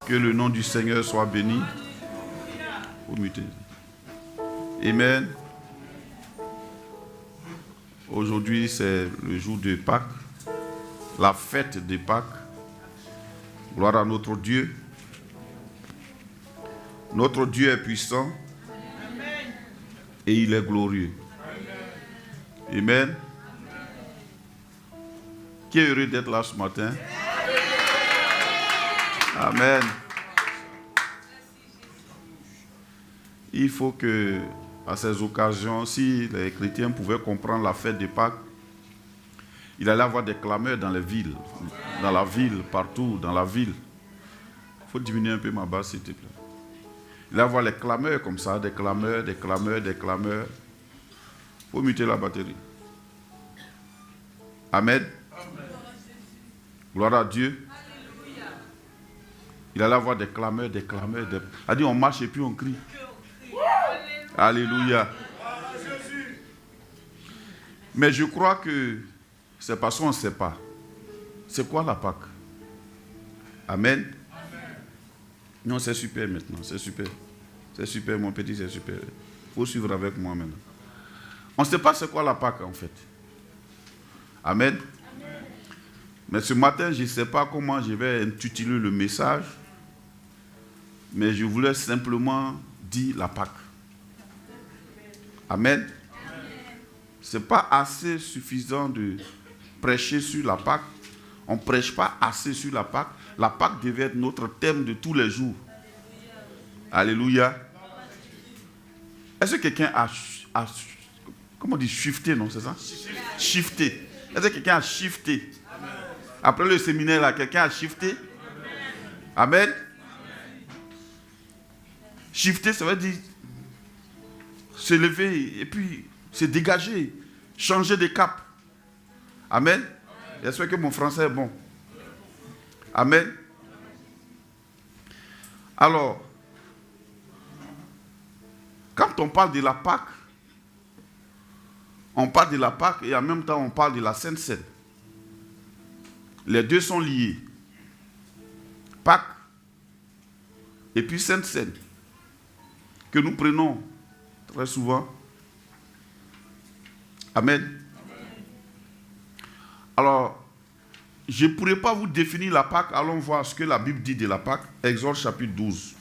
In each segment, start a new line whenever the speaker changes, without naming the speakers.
Que le nom du Seigneur soit béni. Vous mutez. Amen. Aujourd'hui, c'est le jour de Pâques, la fête de Pâques. Gloire à notre Dieu. Notre Dieu est puissant et il est glorieux. Amen. Qui est heureux d'être là ce matin? Amen. Il faut que, à ces occasions, si les chrétiens pouvaient comprendre la fête de Pâques, il allait y avoir des clameurs dans les villes, dans la ville, partout, dans la ville. Il faut diminuer un peu ma basse, s'il te plaît. Il allait y avoir les clameurs comme ça, des clameurs, des clameurs, des clameurs. Il faut muter la batterie. Amen. Amen. Gloire à Dieu. Alléluia. Il allait y avoir des clameurs, des clameurs. Il a dit on marche et puis on crie. Alléluia. Mais je crois que c'est parce qu'on ne sait pas. C'est quoi la Pâque? Amen. Amen. Non, c'est super maintenant. C'est super. C'est super, mon petit, c'est super. Il faut suivre avec moi maintenant. On ne sait pas c'est quoi la Pâque en fait. Amen. Amen. Mais ce matin, je ne sais pas comment je vais intituler le message. Mais je voulais simplement dire la Pâque. Amen. Ce n'est pas assez suffisant de prêcher sur la Pâque. On ne prêche pas assez sur la Pâque. La Pâque devait être notre thème de tous les jours. Alléluia. Est-ce que quelqu'un a comment on dit shifté, non, c'est ça? Shifté. Est-ce que quelqu'un a shifté? Après le séminaire, là, quelqu'un a shifté? Amen. Shifter, ça veut dire se lever et puis se dégager, changer de cap. Amen. J'espère que mon français est bon. Amen. Alors, quand on parle de la Pâque, on parle de la Pâque et en même temps on parle de la Sainte Seine. Les deux sont liés. Pâque et puis Sainte Seine, que nous prenons très souvent. Amen. Amen. Alors, je ne pourrais pas vous définir la Pâque. Allons voir ce que la Bible dit de la Pâque. Exode chapitre 12.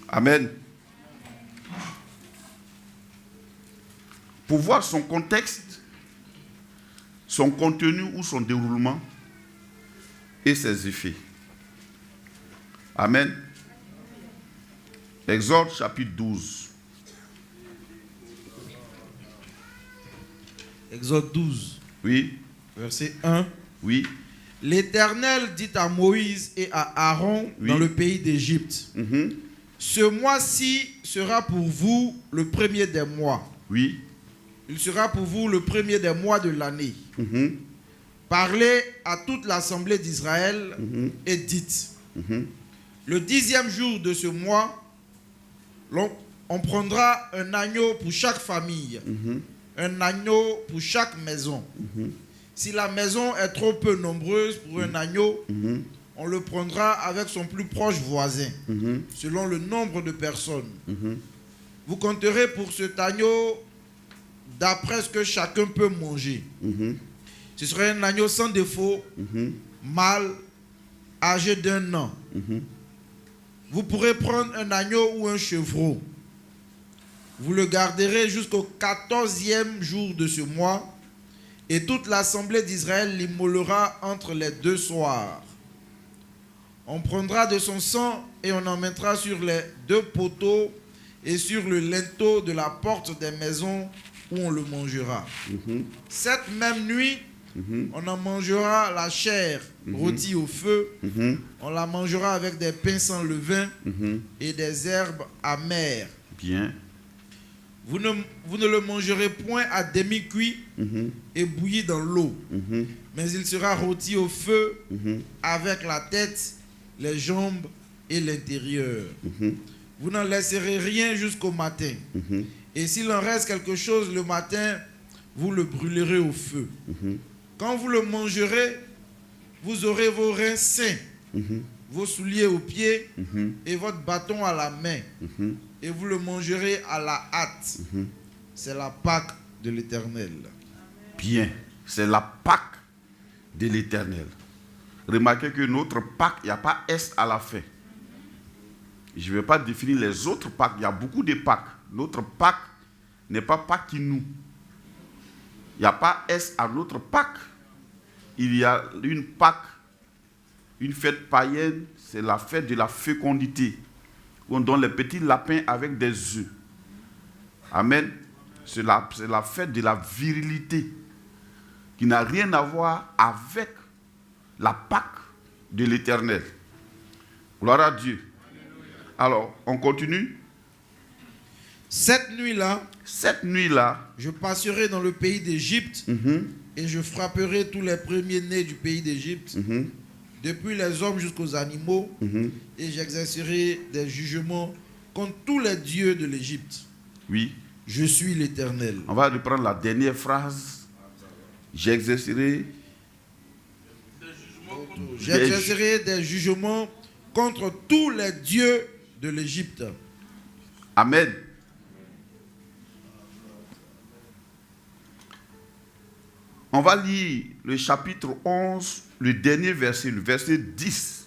Amen. Pour voir son contexte, son contenu ou son déroulement et ses effets. Amen. Exode chapitre 12.
Exode 12.
Oui.
Verset 1.
Oui.
L'Éternel dit à Moïse et à Aaron dans le pays d'Égypte. Ce mois-ci sera pour vous le premier des mois.
Oui.
Il sera pour vous le premier des mois de l'année. Parlez à toute l'assemblée d'Israël et dites. Le 10e jour de ce mois, on prendra un agneau pour chaque famille, un agneau pour chaque maison. Si la maison est trop peu nombreuse pour un agneau, on le prendra avec son plus proche voisin, selon le nombre de personnes. Vous compterez pour cet agneau d'après ce que chacun peut manger. Ce serait un agneau sans défaut, mâle, âgé d'1 an. Vous pourrez prendre un agneau ou un chevreau. Vous le garderez jusqu'au 14e jour de ce mois, et toute l'assemblée d'Israël l'immolera entre les 2 soirs. On prendra de son sang et on en mettra sur les 2 poteaux et sur le linteau de la porte des maisons où on le mangera. Cette même nuit, on en mangera la chair rôtie au feu. On la mangera avec des pains sans levain et des herbes amères.
Bien.
Vous ne le mangerez point à demi-cuit et bouilli dans l'eau. Mais il sera rôti au feu avec la tête, les jambes et l'intérieur. Vous n'en laisserez rien jusqu'au matin. Et s'il en reste quelque chose le matin, vous le brûlerez au feu. Quand vous le mangerez, vous aurez vos reins sains, vos souliers aux pieds et votre bâton à la main. Et vous le mangerez à la hâte. C'est la Pâque de l'Éternel.
Bien, c'est la Pâque de l'Éternel. Remarquez que notre Pâque, il n'y a pas S à la fin. Je ne vais pas définir les autres Pâques. Il y a beaucoup de Pâques. Notre Pâque n'est pas Pâquinou. Il n'y a pas S à notre Pâque. Il y a une Pâque, une fête païenne, c'est la fête de la fécondité. Où on donne les petits lapins avec des œufs. Amen. C'est la fête de la virilité qui n'a rien à voir avec la Pâque de l'Éternel. Gloire à Dieu. Alors, on continue.
Cette nuit-là, je passerai dans le pays d'Égypte et je frapperai tous les premiers-nés du pays d'Égypte, depuis les hommes jusqu'aux animaux, et j'exercerai des jugements contre tous les dieux de l'Égypte.
Oui.
Je suis l'Éternel.
On va reprendre la dernière phrase. J'exercerai
des jugements contre tous les dieux de l'Égypte.
Amen. On va lire le chapitre 11, le dernier verset, le verset 10.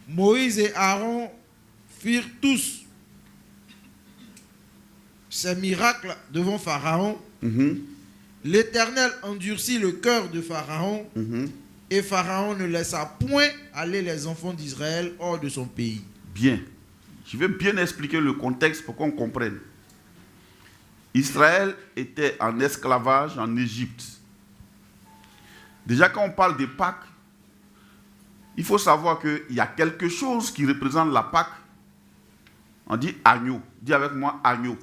Moïse et Aaron firent tous ces miracles devant Pharaon. L'Éternel endurcit le cœur de Pharaon et Pharaon ne laissa point aller les enfants d'Israël hors de son pays.
Bien. Je vais bien expliquer le contexte pour qu'on comprenne. Israël était en esclavage en Égypte. Déjà, quand on parle de Pâques, il faut savoir qu'il y a quelque chose qui représente la Pâque. On dit agneau. Dis avec moi agneau.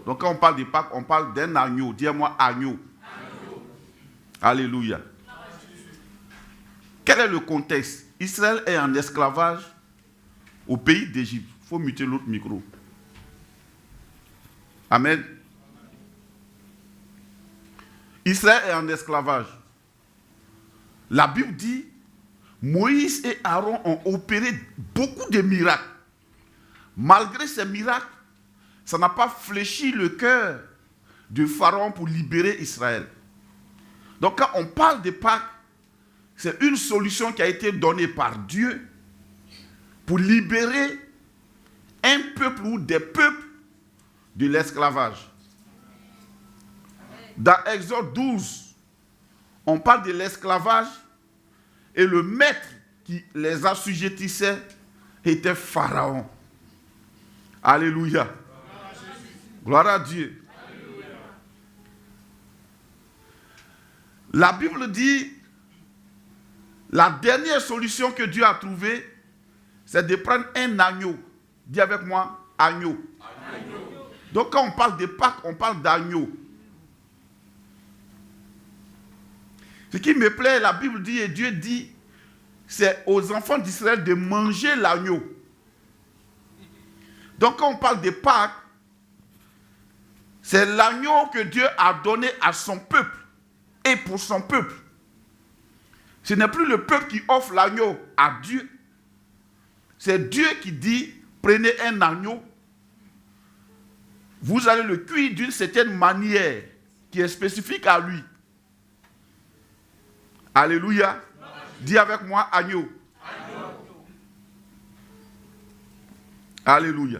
Donc quand on parle de Pâques, on parle d'un agneau. Dis-moi agneau. Alléluia. Quel est le contexte? Israël est en esclavage au pays d'Égypte. Il faut muter l'autre micro. Amen. Israël est en esclavage. La Bible dit, Moïse et Aaron ont opéré beaucoup de miracles. Malgré ces miracles, ça n'a pas fléchi le cœur de Pharaon pour libérer Israël. Donc quand on parle de Pâques, c'est une solution qui a été donnée par Dieu pour libérer un peuple ou des peuples de l'esclavage. Dans Exode 12, on parle de l'esclavage et le maître qui les assujettissait était Pharaon. Alléluia. Gloire à Dieu. Alléluia. La Bible dit, la dernière solution que Dieu a trouvée, c'est de prendre un agneau. Dis avec moi, agneau. Agneau. Donc quand on parle de Pâques, on parle d'agneau. Ce qui me plaît, la Bible dit, et Dieu dit, c'est aux enfants d'Israël de manger l'agneau. Donc quand on parle de Pâques, c'est l'agneau que Dieu a donné à son peuple et pour son peuple. Ce n'est plus le peuple qui offre l'agneau à Dieu. C'est Dieu qui dit, prenez un agneau, vous allez le cuire d'une certaine manière qui est spécifique à lui. Alléluia. Dis avec moi, agneau. Agneau. Alléluia.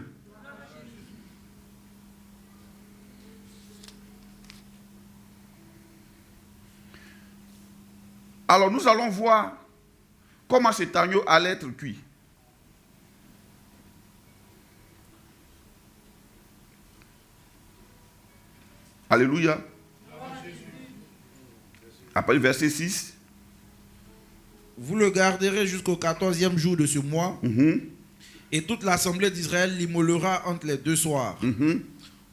Alors nous allons voir comment cet agneau allait être cuit. Alléluia. Après le verset 6.
Vous le garderez jusqu'au 14e jour de ce mois. Et toute l'assemblée d'Israël l'immolera entre les deux soirs.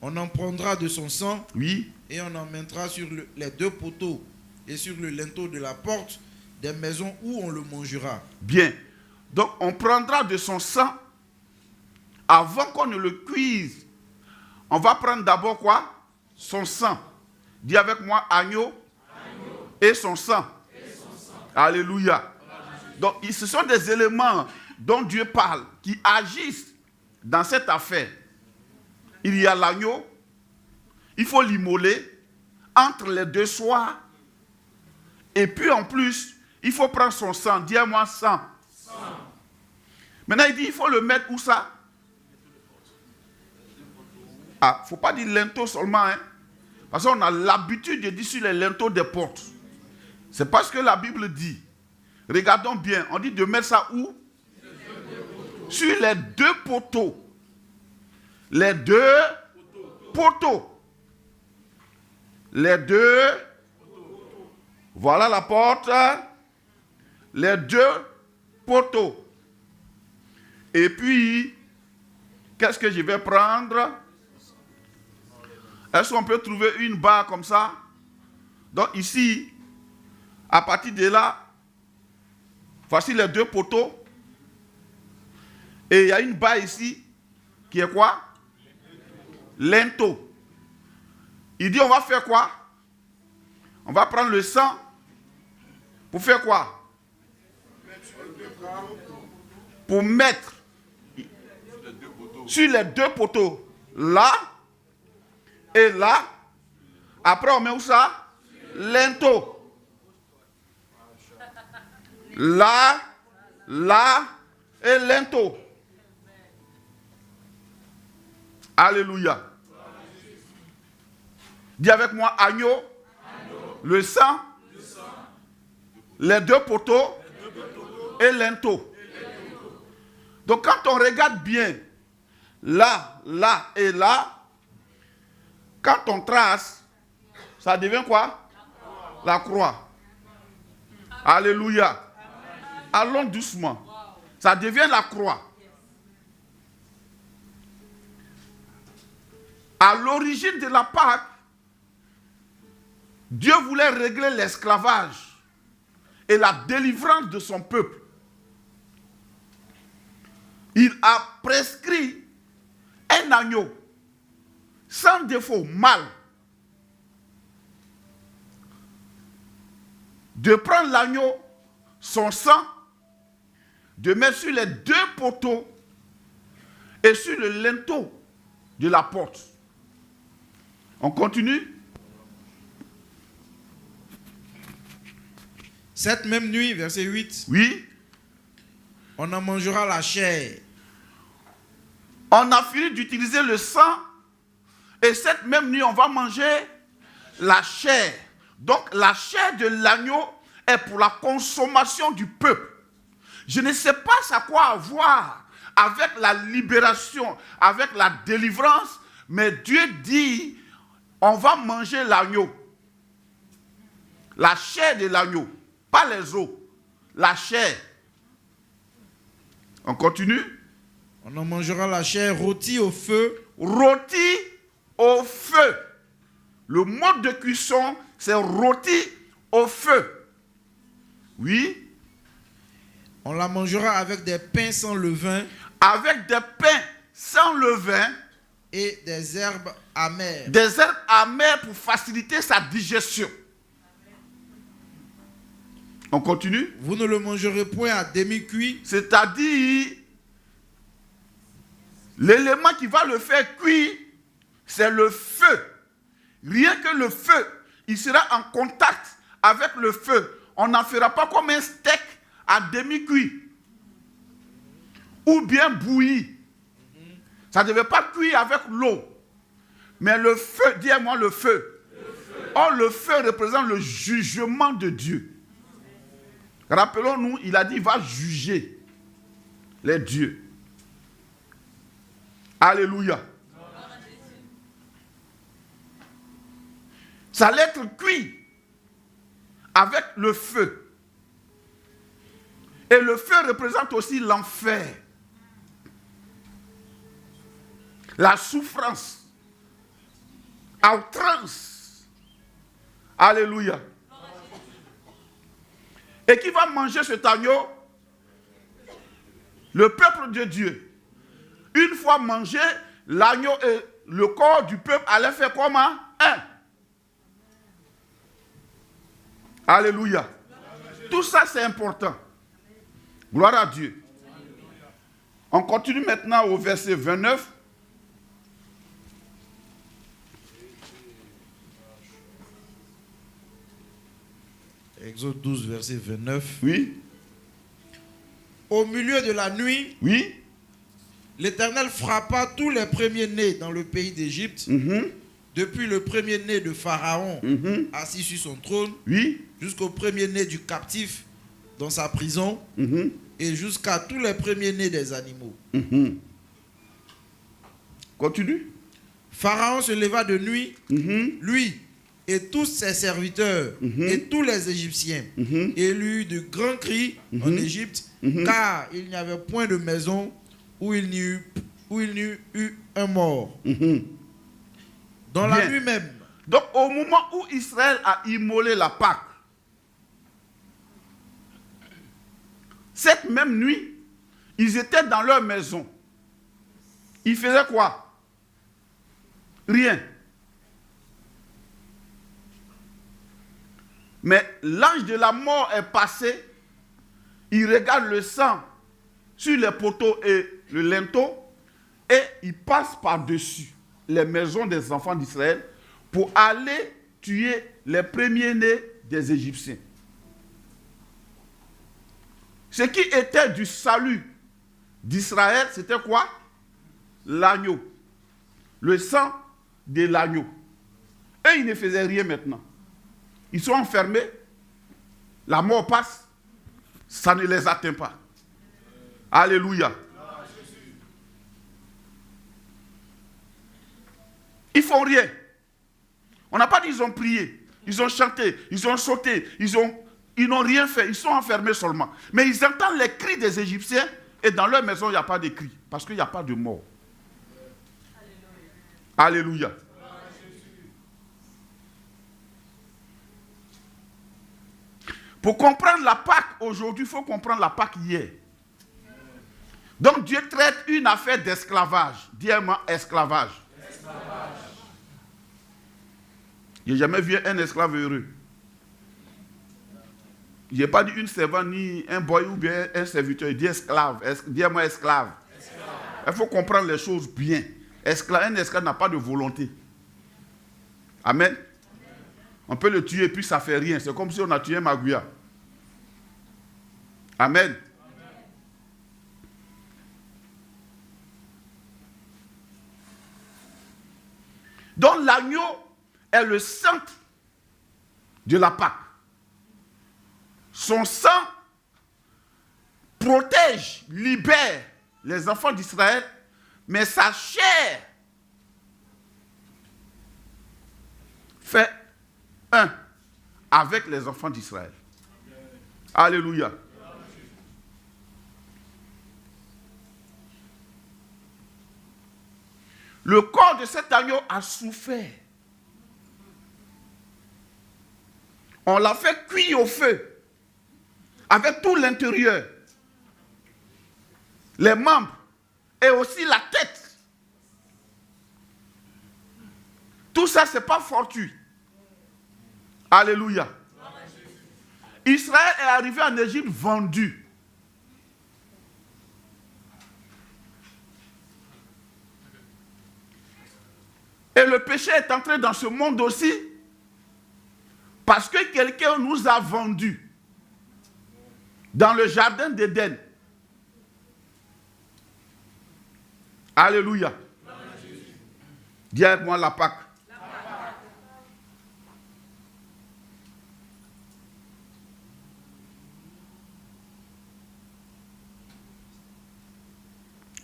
On en prendra de son sang.
Oui.
Et on en mettra sur les deux poteaux et sur le linteau de la porte des maisons où on le mangera.
Bien. Donc on prendra de son sang. Avant qu'on ne le cuise, on va prendre d'abord quoi? Son sang. Dis avec moi, agneau. Agneau. et son sang. Alléluia. Donc, ce sont des éléments dont Dieu parle, qui agissent dans cette affaire. Il y a l'agneau, il faut l'immoler entre les deux soirs, et puis en plus, il faut prendre son sang. Dis-moi sang. Maintenant, il dit, il faut le mettre où ça? Ah, il ne faut pas dire linteau seulement, hein? Parce qu'on a l'habitude de dire sur les linteaux des portes. C'est parce que la Bible dit. Regardons bien, on dit de mettre ça où? Sur les deux poteaux. Les deux poteaux. Les deux. Voilà la porte. Les deux poteaux. Et puis, qu'est-ce que je vais prendre? Est-ce qu'on peut trouver une barre comme ça? Donc ici, à partir de là, voici les deux poteaux. Et il y a une barre ici, qui est quoi? Linteau. Il dit, on va faire quoi? On va prendre le sang pour faire quoi? Pour mettre sur les deux poteaux, là et là. Après, on met où ça? Linteau. Là, là et linteau. Alléluia. Dis avec moi, agneau, le sang, les deux poteaux et linteau. Donc quand on regarde bien, là, là et là, quand on trace, ça devient quoi? La croix. Alléluia. Allons doucement. Ça devient la croix. À l'origine de la Pâque, Dieu voulait régler l'esclavage et la délivrance de son peuple. Il a prescrit un agneau sans défaut, mâle, de prendre l'agneau, son sang, de mettre sur les deux poteaux et sur le linteau de la porte. On continue.
Cette même nuit, verset 8.
Oui.
On en mangera la chair.
On a fini d'utiliser le sang et cette même nuit, on va manger la chair. Donc, la chair de l'agneau est pour la consommation du peuple. Je ne sais pas ça quoi voir avec la libération, avec la délivrance, mais Dieu dit, on va manger l'agneau. La chair de l'agneau, pas les os, la chair. On continue.
On en mangera la chair rôtie au feu.
Rôti au feu. Le mode de cuisson, c'est rôti au feu. Oui.
On la mangera avec des pains sans levain.
Avec des pains sans levain.
Et des herbes amères.
Des herbes amères pour faciliter sa digestion. On continue.
Vous ne le mangerez point à demi-cuit.
C'est-à-dire, l'élément qui va le faire cuire, c'est le feu. Rien que le feu, il sera en contact avec le feu. On n'en fera pas comme un steak à demi-cuit. Ou bien bouilli. Ça ne devait pas cuire avec l'eau. Mais le feu, dis-moi le feu. Or, le feu représente le jugement de Dieu. Rappelons-nous, il a dit, il va juger les dieux. Alléluia. Ça allait être cuit avec le feu. Et le feu représente aussi l'enfer. La souffrance. À outrance. Alléluia. Et qui va manger cet agneau? Le peuple de Dieu. Une fois mangé, l'agneau et le corps du peuple allaient faire comment? Un. Alléluia. Tout ça, c'est important. Gloire à Dieu. On continue maintenant au verset 29.
Exode 12, verset 29.
Oui.
Au milieu de la nuit,
Oui.
l'Éternel frappa tous les premiers-nés dans le pays d'Égypte, depuis le premier-né de Pharaon assis sur son trône,
Oui.
jusqu'au premier-né du captif dans sa prison, et jusqu'à tous les premiers-nés des animaux.
Continue.
Pharaon se leva de nuit, lui et tous ses serviteurs, et tous les Égyptiens, et il eut de grands cris en Égypte, car il n'y avait point de maison où il n'y eût eu un mort. Dans la nuit même.
Donc, au moment où Israël a immolé la Pâque, cette même nuit, ils étaient dans leur maison. Ils faisaient quoi? Rien. Mais l'ange de la mort est passé. Il regarde le sang sur les poteaux et le linteau et il passe par-dessus les maisons des enfants d'Israël pour aller tuer les premiers-nés des Égyptiens. Ce qui était du salut d'Israël, c'était quoi? L'agneau. Le sang de l'agneau. Et ils ne faisaient rien maintenant. Ils sont enfermés. La mort passe. Ça ne les atteint pas. Alléluia. Ils font rien. On n'a pas dit qu'ils ont prié. Ils ont chanté. Ils ont sauté. Ils n'ont rien fait. Ils sont enfermés seulement. Mais ils entendent les cris des Égyptiens et dans leur maison, il n'y a pas de cris. Parce qu'il n'y a pas de mort. Alléluia. Alléluia. Pour comprendre la Pâque aujourd'hui, il faut comprendre la Pâque hier. Donc Dieu traite une affaire d'esclavage. Dis-moi esclavage. Je n'ai jamais vu un esclave heureux. Je n'ai pas dit une servante, ni un boy ou bien un serviteur. Il dit esclave. Dis-moi esclave. Il faut comprendre les choses bien. Un esclave n'a pas de volonté. Amen. On peut le tuer et puis ça ne fait rien. C'est comme si on a tué un magouya. Amen. Donc l'agneau est le centre de la Pâque. Son sang protège, libère les enfants d'Israël, mais sa chair fait un avec les enfants d'Israël. Alléluia. Le corps de cet agneau a souffert. On l'a fait cuire au feu, avec tout l'intérieur, les membres et aussi la tête. Tout ça, ce n'est pas fortuit. Alléluia. Israël est arrivé en Égypte vendu. Et le péché est entré dans ce monde aussi parce que quelqu'un nous a vendus dans le jardin d'Éden. Alléluia. Dis avec moi la Pâque.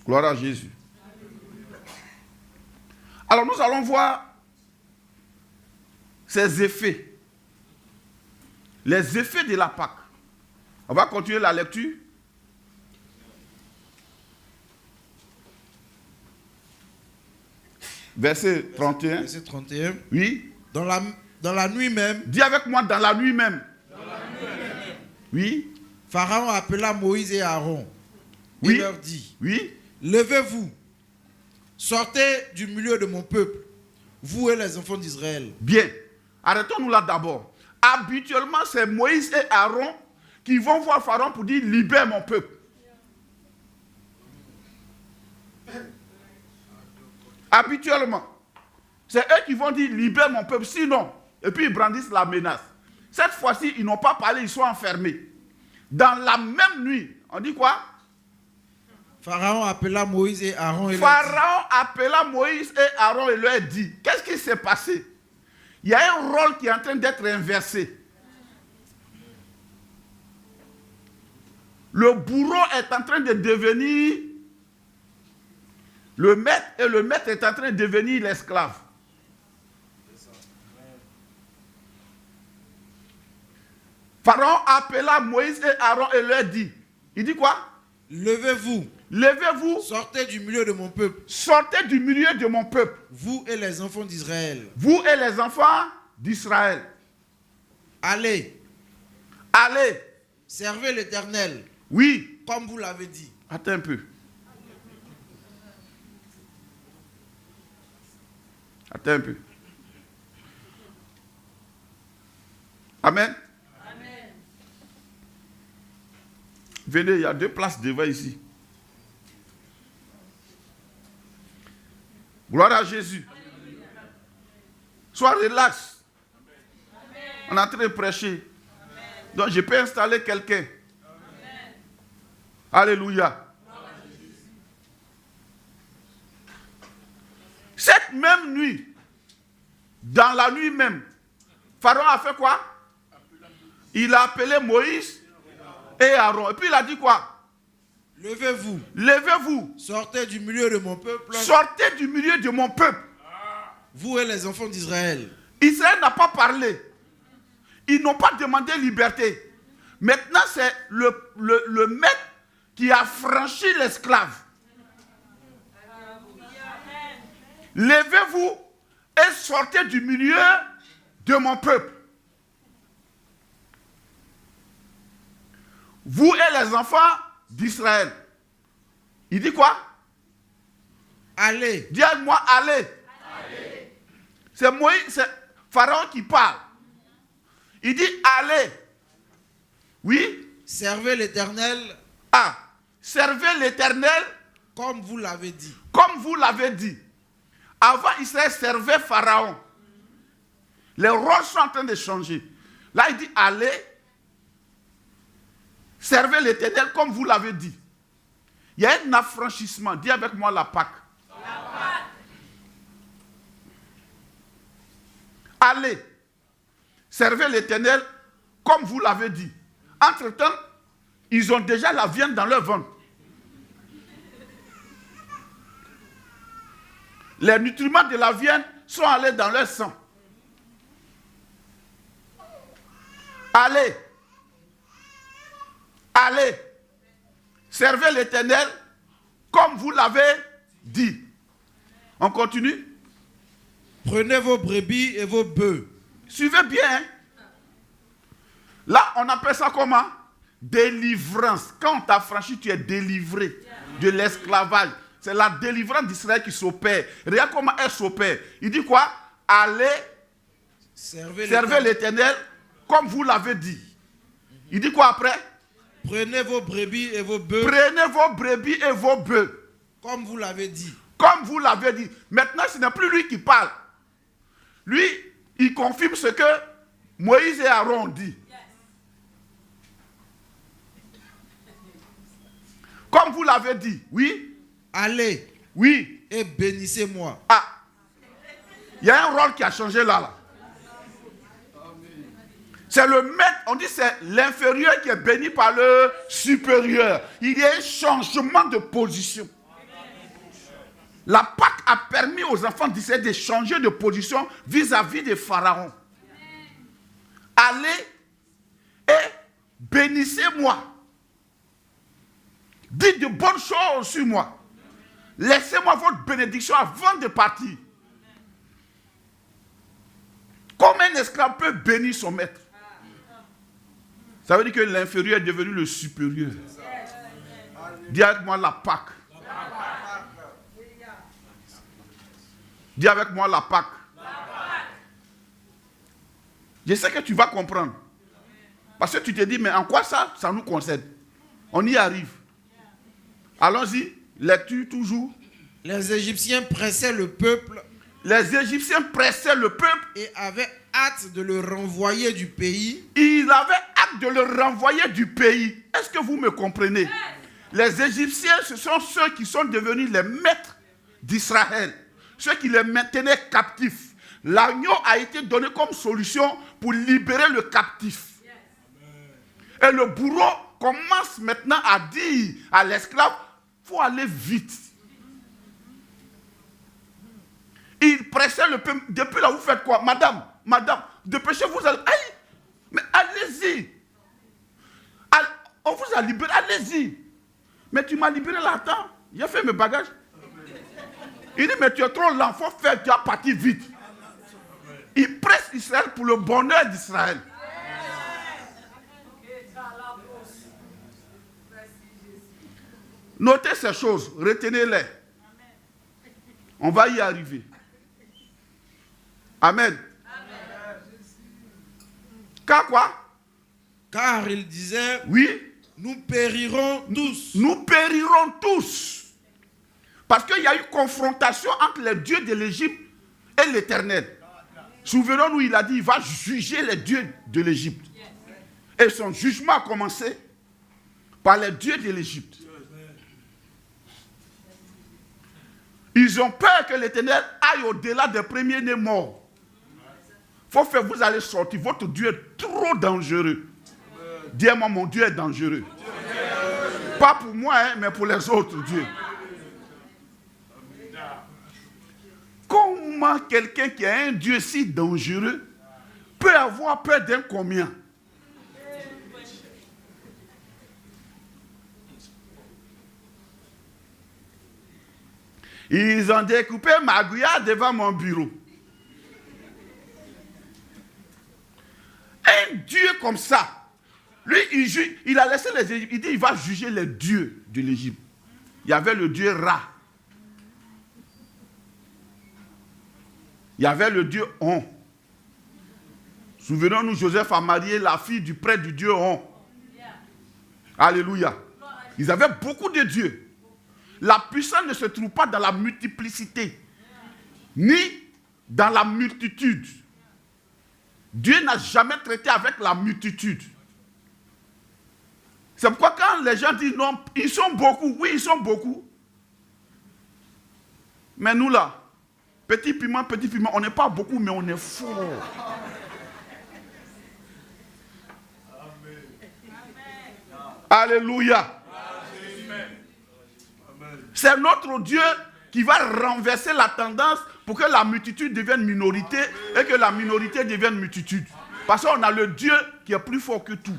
Gloire à Jésus. Alors nous allons voir ces effets. Les effets de la Pâque. On va continuer la lecture. Verset 31.
Verset 31.
Oui.
Dans la nuit même.
Dis avec moi, dans la nuit même.
Dans la nuit même.
Oui.
Pharaon appela Moïse et Aaron.
Oui.
Il leur dit.
Oui.
Levez-vous. Sortez du milieu de mon peuple, vous et les enfants d'Israël.
Bien. Arrêtons-nous là d'abord. habituellement, c'est Moïse et Aaron qui vont voir Pharaon pour dire « Libère mon peuple ». Habituellement, c'est eux qui vont dire « Libère mon peuple », sinon, et puis ils brandissent la menace. Cette fois-ci, ils n'ont pas parlé, ils sont enfermés. Dans la même nuit, on dit quoi?
Pharaon appela Moïse et Aaron et
Pharaon appela Moïse et Aaron et leur dit, qu'est-ce qui s'est passé? Il y a un rôle qui est en train d'être inversé. Le bourreau est en train de devenir le maître et le maître est en train de devenir l'esclave. Pharaon appela Moïse et Aaron et leur dit, il dit quoi?
Levez-vous.
Levez-vous.
Sortez du milieu de mon peuple.
Sortez du milieu de mon peuple.
Vous et les enfants d'Israël.
Vous et les enfants d'Israël.
Allez.
Allez.
Servez l'Éternel.
Oui.
Comme vous l'avez dit.
Attends un peu. Attends un peu. Amen. Amen. Venez, il y a 2 places devant ici. Gloire à Jésus. Sois relax. On est en train de prêcher. Donc je peux installer quelqu'un. Alléluia. Cette même nuit, dans la nuit même, Pharaon a fait quoi? Il a appelé Moïse et Aaron. Et puis il a dit quoi?
Levez-vous.
Levez-vous.
Sortez du milieu de mon peuple.
Sortez du milieu de mon peuple.
Vous et les enfants d'Israël.
Israël n'a pas parlé. Ils n'ont pas demandé liberté. Maintenant, c'est le maître qui a franchi l'esclave. Levez-vous et sortez du milieu de mon peuple. Vous et les enfants d'Israël. Il dit quoi?
Allez.
Dis à moi, allez. Allez. C'est Moïse, c'est Pharaon qui parle. Il dit allez. Oui.
Servez l'Éternel.
Ah. Servez l'Éternel.
Comme vous l'avez dit.
Comme vous l'avez dit. Avant, Israël servait Pharaon. Les rôles sont en train de changer. Là, il dit allez. Servez l'Éternel comme vous l'avez dit. Il y a un affranchissement. Dis avec moi la Pâque. La Pâque. Allez. Servez l'Éternel comme vous l'avez dit. Entre-temps, ils ont déjà la viande dans leur ventre. Les nutriments de la viande sont allés dans leur sang. Allez. Allez. Servez l'Éternel comme vous l'avez dit. On continue.
Prenez vos brebis et vos bœufs.
Suivez bien. Hein? Là, on appelle ça comment? Délivrance. Quand on t'a franchi, tu es délivré de l'esclavage. C'est la délivrance d'Israël qui s'opère. Regarde comment elle s'opère. Il dit quoi? Allez, servez l'Éternel comme vous l'avez dit. Il dit quoi après?
Prenez vos brebis et vos bœufs.
Prenez vos brebis et vos bœufs.
Comme vous l'avez dit.
Comme vous l'avez dit. Maintenant, ce n'est plus lui qui parle. Lui, il confirme ce que Moïse et Aaron ont dit. Comme vous l'avez dit, oui.
Allez.
Oui.
Et bénissez-moi.
Ah. Il y a un rôle qui a changé là. C'est le maître, on dit c'est l'inférieur qui est béni par le supérieur. Il y a un changement de position. La Pâque a permis aux enfants d'Israël de changer de position vis-à-vis de Pharaon. Allez et bénissez-moi. Dites de bonnes choses sur moi. Laissez-moi votre bénédiction avant de partir. Comment un esclave peut bénir son maître? Ça veut dire que l'inférieur est devenu le supérieur. Dis avec moi la Pâque. Dis avec moi la Pâque. Je sais que tu vas comprendre. Parce que tu te dis, mais en quoi ça nous concerne? On y arrive. Allons-y. Lecture toujours.
Les Égyptiens pressaient le peuple.
Les Égyptiens pressaient le peuple.
Et avaient hâte de le renvoyer du pays.
Ils avaient hâte de le renvoyer du pays. Est-ce que vous me comprenez? Les Égyptiens, ce sont ceux qui sont devenus les maîtres d'Israël. Ceux qui les maintenaient captifs. L'agneau a été donné comme solution pour libérer le captif. Et le bourreau commence maintenant à dire à l'esclave, il faut aller vite. Il pressait le peuple. Depuis là, vous faites quoi? Madame, dépêchez-vous. Aïe, mais allez-y. On vous a libéré, allez-y. Mais tu m'as libéré là, attends. J'ai fait mes bagages. Il dit, mais tu es trop lent, il faut faire, tu as parti vite. Il presse Israël pour le bonheur d'Israël. Notez ces choses, retenez-les. On va y arriver. Amen. Car quoi?
Car il disait,
oui,
nous périrons tous.
Nous périrons tous. Parce qu'il y a eu confrontation entre les dieux de l'Égypte et l'Éternel. Souvenons-nous, il a dit, il va juger les dieux de l'Égypte. Et son jugement a commencé par les dieux de l'Égypte. Ils ont peur que l'Éternel aille au-delà des premiers-nés morts. Faut faire, vous allez sortir. Votre Dieu est trop dangereux. Dis-moi, mon Dieu est dangereux. Pas pour moi, hein, mais pour les autres dieux. Comment quelqu'un qui a un Dieu si dangereux peut avoir peur d'un combien? Ils ont découpé ma gouillade devant mon bureau. Un Dieu comme ça, lui, il a laissé les Égyptiens, il dit il va juger les dieux de l'Égypte. Il y avait le dieu Ra. Il y avait le dieu On. Souvenons-nous, Joseph a marié la fille du prêtre du dieu On. Alléluia. Ils avaient beaucoup de dieux. La puissance ne se trouve pas dans la multiplicité, ni dans la multitude. Dieu n'a jamais traité avec la multitude. C'est pourquoi quand les gens disent non, ils sont beaucoup, oui, ils sont beaucoup. Mais nous là, petit piment, on n'est pas beaucoup, mais on est fort. Alléluia. C'est notre Dieu qui va renverser la tendance pour que la multitude devienne minorité et que la minorité devienne multitude. Parce qu'on a le Dieu qui est plus fort que tout.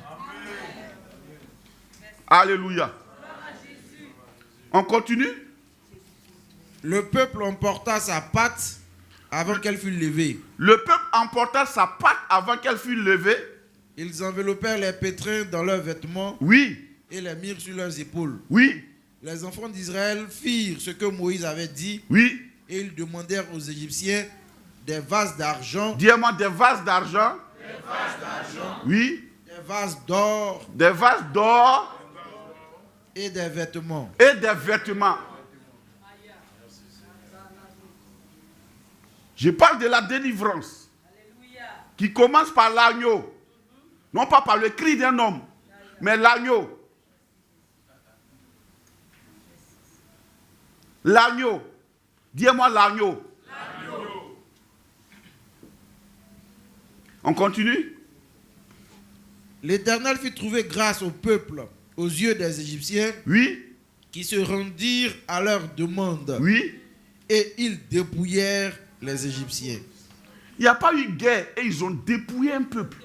Alléluia. On continue?
Le peuple emporta sa patte avant qu'elle fût levée.
Le peuple emporta sa patte avant qu'elle fût levée.
Ils enveloppèrent les pétrins dans leurs vêtements.
Oui.
Et les mirent sur leurs épaules.
Oui.
Les enfants d'Israël firent ce que Moïse avait dit.
Oui.
Et ils demandèrent aux Égyptiens des vases d'argent.
Dis-moi, des vases d'argent.
Des vases d'argent.
Oui.
Des vases d'or.
Des vases d'or.
Et des vêtements.
Et des vêtements. Je parle de la délivrance. Qui commence par l'agneau. Non pas par le cri d'un homme, mais l'agneau. L'agneau. Dis-moi l'agneau. On continue?
L'Éternel fit trouver grâce au peuple aux yeux des Égyptiens.
Oui.
Qui se rendirent à leur demande.
Oui.
Et ils dépouillèrent les Égyptiens.
Il n'y a pas eu guerre et ils ont dépouillé un peuple.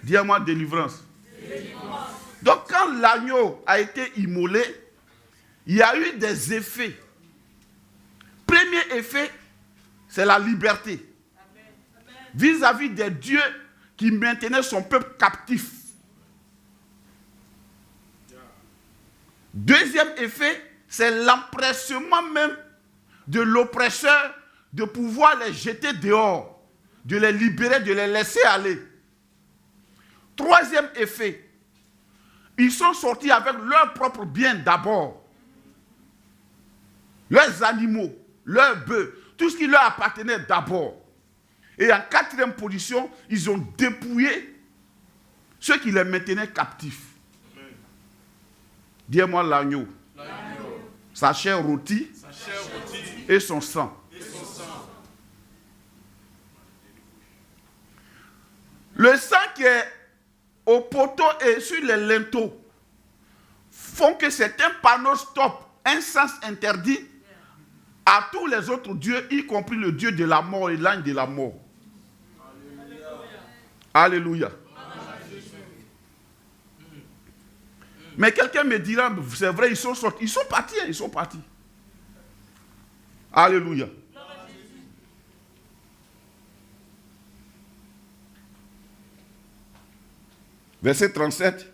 Dis-moi délivrance. Donc quand l'agneau a été immolé, il y a eu des effets. Premier effet, c'est la liberté. Vis-à-vis des dieux qui maintenaient son peuple captif. Deuxième effet, c'est l'empressement même de l'oppresseur de pouvoir les jeter dehors, de les libérer, de les laisser aller. Troisième effet, ils sont sortis avec leurs propres biens d'abord. Leurs animaux, leurs bœufs, tout ce qui leur appartenait d'abord. Et en quatrième position, ils ont dépouillé ceux qui les maintenaient captifs. Dis-moi l'agneau. Sa chair rôtie et son sang. Le sang qui est au poteau et sur les linteaux font que c'est un panneau stop, un sens interdit à tous les autres dieux, y compris le Dieu de la mort et l'ange de la mort. Alléluia. Mais quelqu'un me dira, c'est vrai, ils sont sortis, ils sont partis, ils sont partis. Alléluia. Verset 37.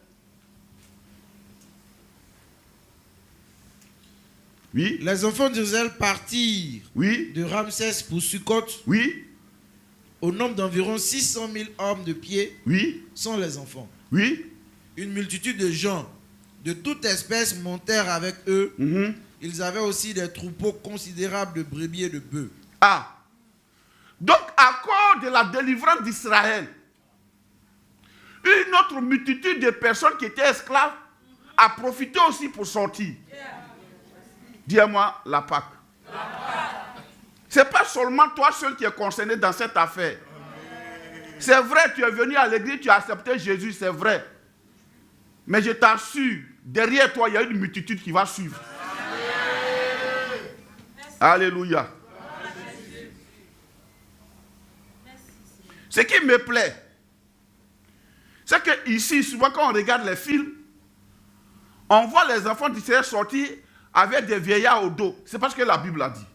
Oui.
Les enfants d'Israël partirent
Oui.
de Ramsès pour Sukkot.
Oui.
Au nombre d'environ 600 000 hommes de pied,
Oui.
sans les enfants.
Oui.
Une multitude de gens de toute espèce montèrent avec eux. Ils avaient aussi des troupeaux considérables de brebis et de bœufs.
Ah. Donc, à cause de la délivrance d'Israël, une autre multitude de personnes qui étaient esclaves a profité aussi pour sortir. Dis-moi la Pâque. Ce n'est pas seulement toi seul qui est concerné dans cette affaire. C'est vrai, tu es venu à l'église, tu as accepté Jésus, c'est vrai. Mais je t'assure, derrière toi, il y a une multitude qui va suivre. Alléluia. Ce qui me plaît, c'est que ici, souvent quand on regarde les films, on voit les enfants d'Israël sortir avec des vieillards au dos. C'est parce que la Bible a dit.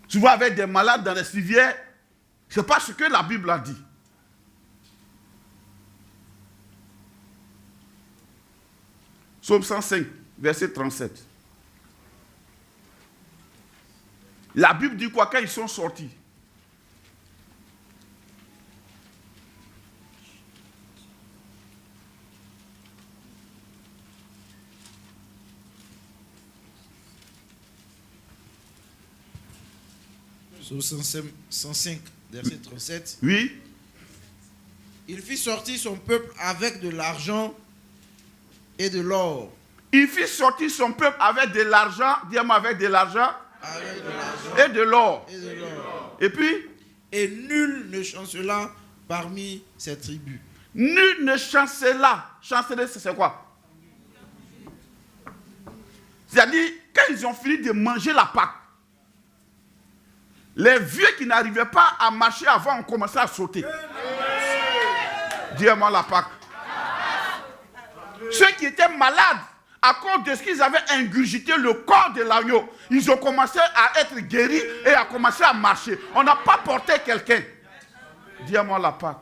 Souvent avec des malades dans les civières, c'est parce que la Bible a dit. Psaume 105, verset 37. La Bible dit quoi quand ils sont sortis?
Psaume 105, verset 37.
Oui.
Il fit sortir son peuple avec de l'argent et de l'or.
Il fit sortir son peuple avec de l'argent, dis-moi avec de l'argent,
Avec de l'argent
et de l'or.
et de l'or.
Et puis,
Et nul ne chancela parmi ses tribus.
nul ne chancela. Chanceler, c'est quoi? C'est-à-dire, quand ils ont fini de manger la Pâque, les vieux qui n'arrivaient pas à marcher avant ont commencé à sauter. Dis-moi la Pâque. Ceux qui étaient malades, à cause de ce qu'ils avaient ingurgité le corps de l'agneau, ils ont commencé à être guéris et à commencer à marcher. On n'a pas porté quelqu'un. Dis-moi la Pâque.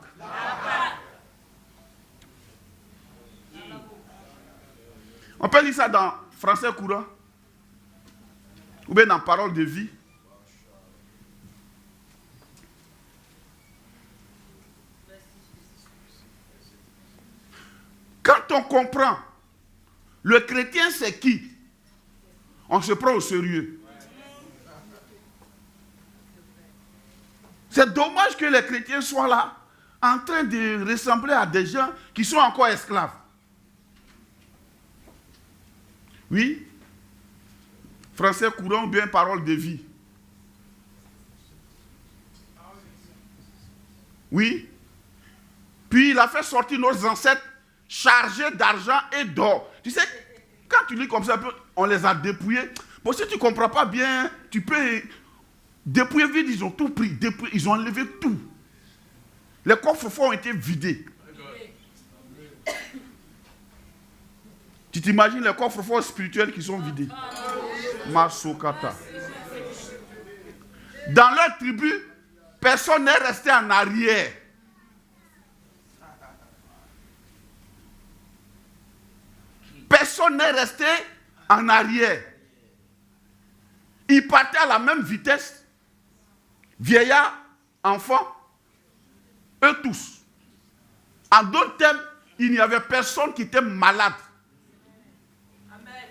On peut lire ça dans Français courant ou bien dans Parole de vie. Quand on comprend le chrétien c'est qui, on se prend au sérieux. C'est dommage que les chrétiens soient là en train de ressembler à des gens qui sont encore esclaves. Oui. Français courant ou bien Parole de vie. Oui. Puis il a fait sortir nos ancêtres chargés d'argent et d'or. Tu sais, quand tu lis comme ça, on les a dépouillés. Bon, si tu ne comprends pas bien, tu peux dépouiller vite, ils ont tout pris. Ils ont enlevé tout. Les coffres forts ont été vidés. Tu t'imagines les coffres forts spirituels qui sont vidés. Masokata. Dans leur tribu, personne n'est resté en arrière. Personne n'est resté en arrière. Ils partaient à la même vitesse. Vieillards, enfants, eux tous. En d'autres termes, il n'y avait personne qui était malade. Amen.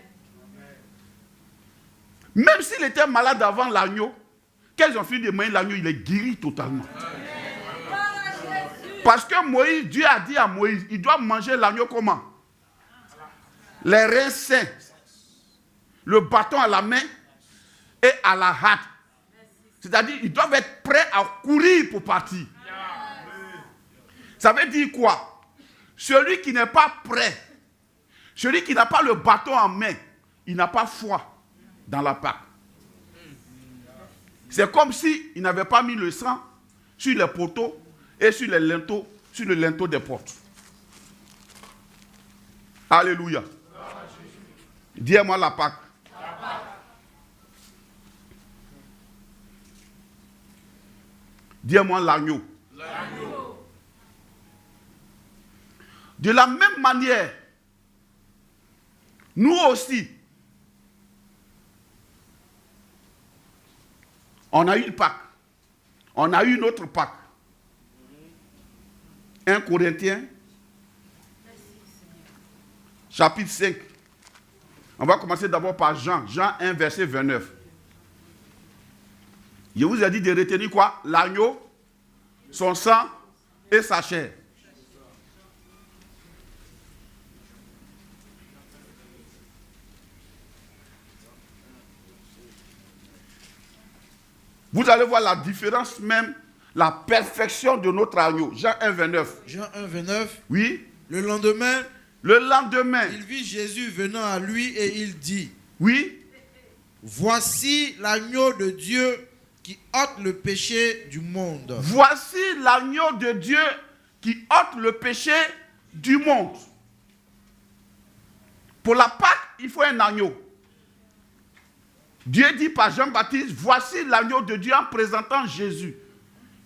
Même s'il était malade avant l'agneau, quand ils ont fini de manger l'agneau, il est guéri totalement. Amen. Parce que Moïse, Dieu a dit à Moïse, il doit manger l'agneau comment? Les reins sains, le bâton à la main et à la hâte. C'est-à-dire, ils doivent être prêts à courir pour partir. Ça veut dire quoi? Celui qui n'est pas prêt, celui qui n'a pas le bâton en main, il n'a pas foi dans la Pâque. C'est comme s'il n'avait pas mis le sang sur les poteaux et sur les linteaux, sur le linteau des portes. Alléluia. Dis-moi la Pâque. Dis-moi l'agneau. De la même manière, nous aussi, on a eu une Pâque. On a eu une autre Pâque. 1 Corinthiens, chapitre 5. On va commencer d'abord par Jean. Jean 1, verset 29. Je vous ai dit de retenir quoi? L'agneau, son sang et sa chair. Vous allez voir la différence même, la perfection de notre agneau. Jean 1, 29.
Jean 1, 29.
Oui.
Le lendemain,
il
vit Jésus venant à lui et il dit,
oui.
Voici l'agneau de Dieu qui ôte le péché du monde.
Voici l'agneau de Dieu qui ôte le péché du monde. Pour la Pâque, il faut un agneau. Dieu dit par Jean-Baptiste, voici l'agneau de Dieu en présentant Jésus.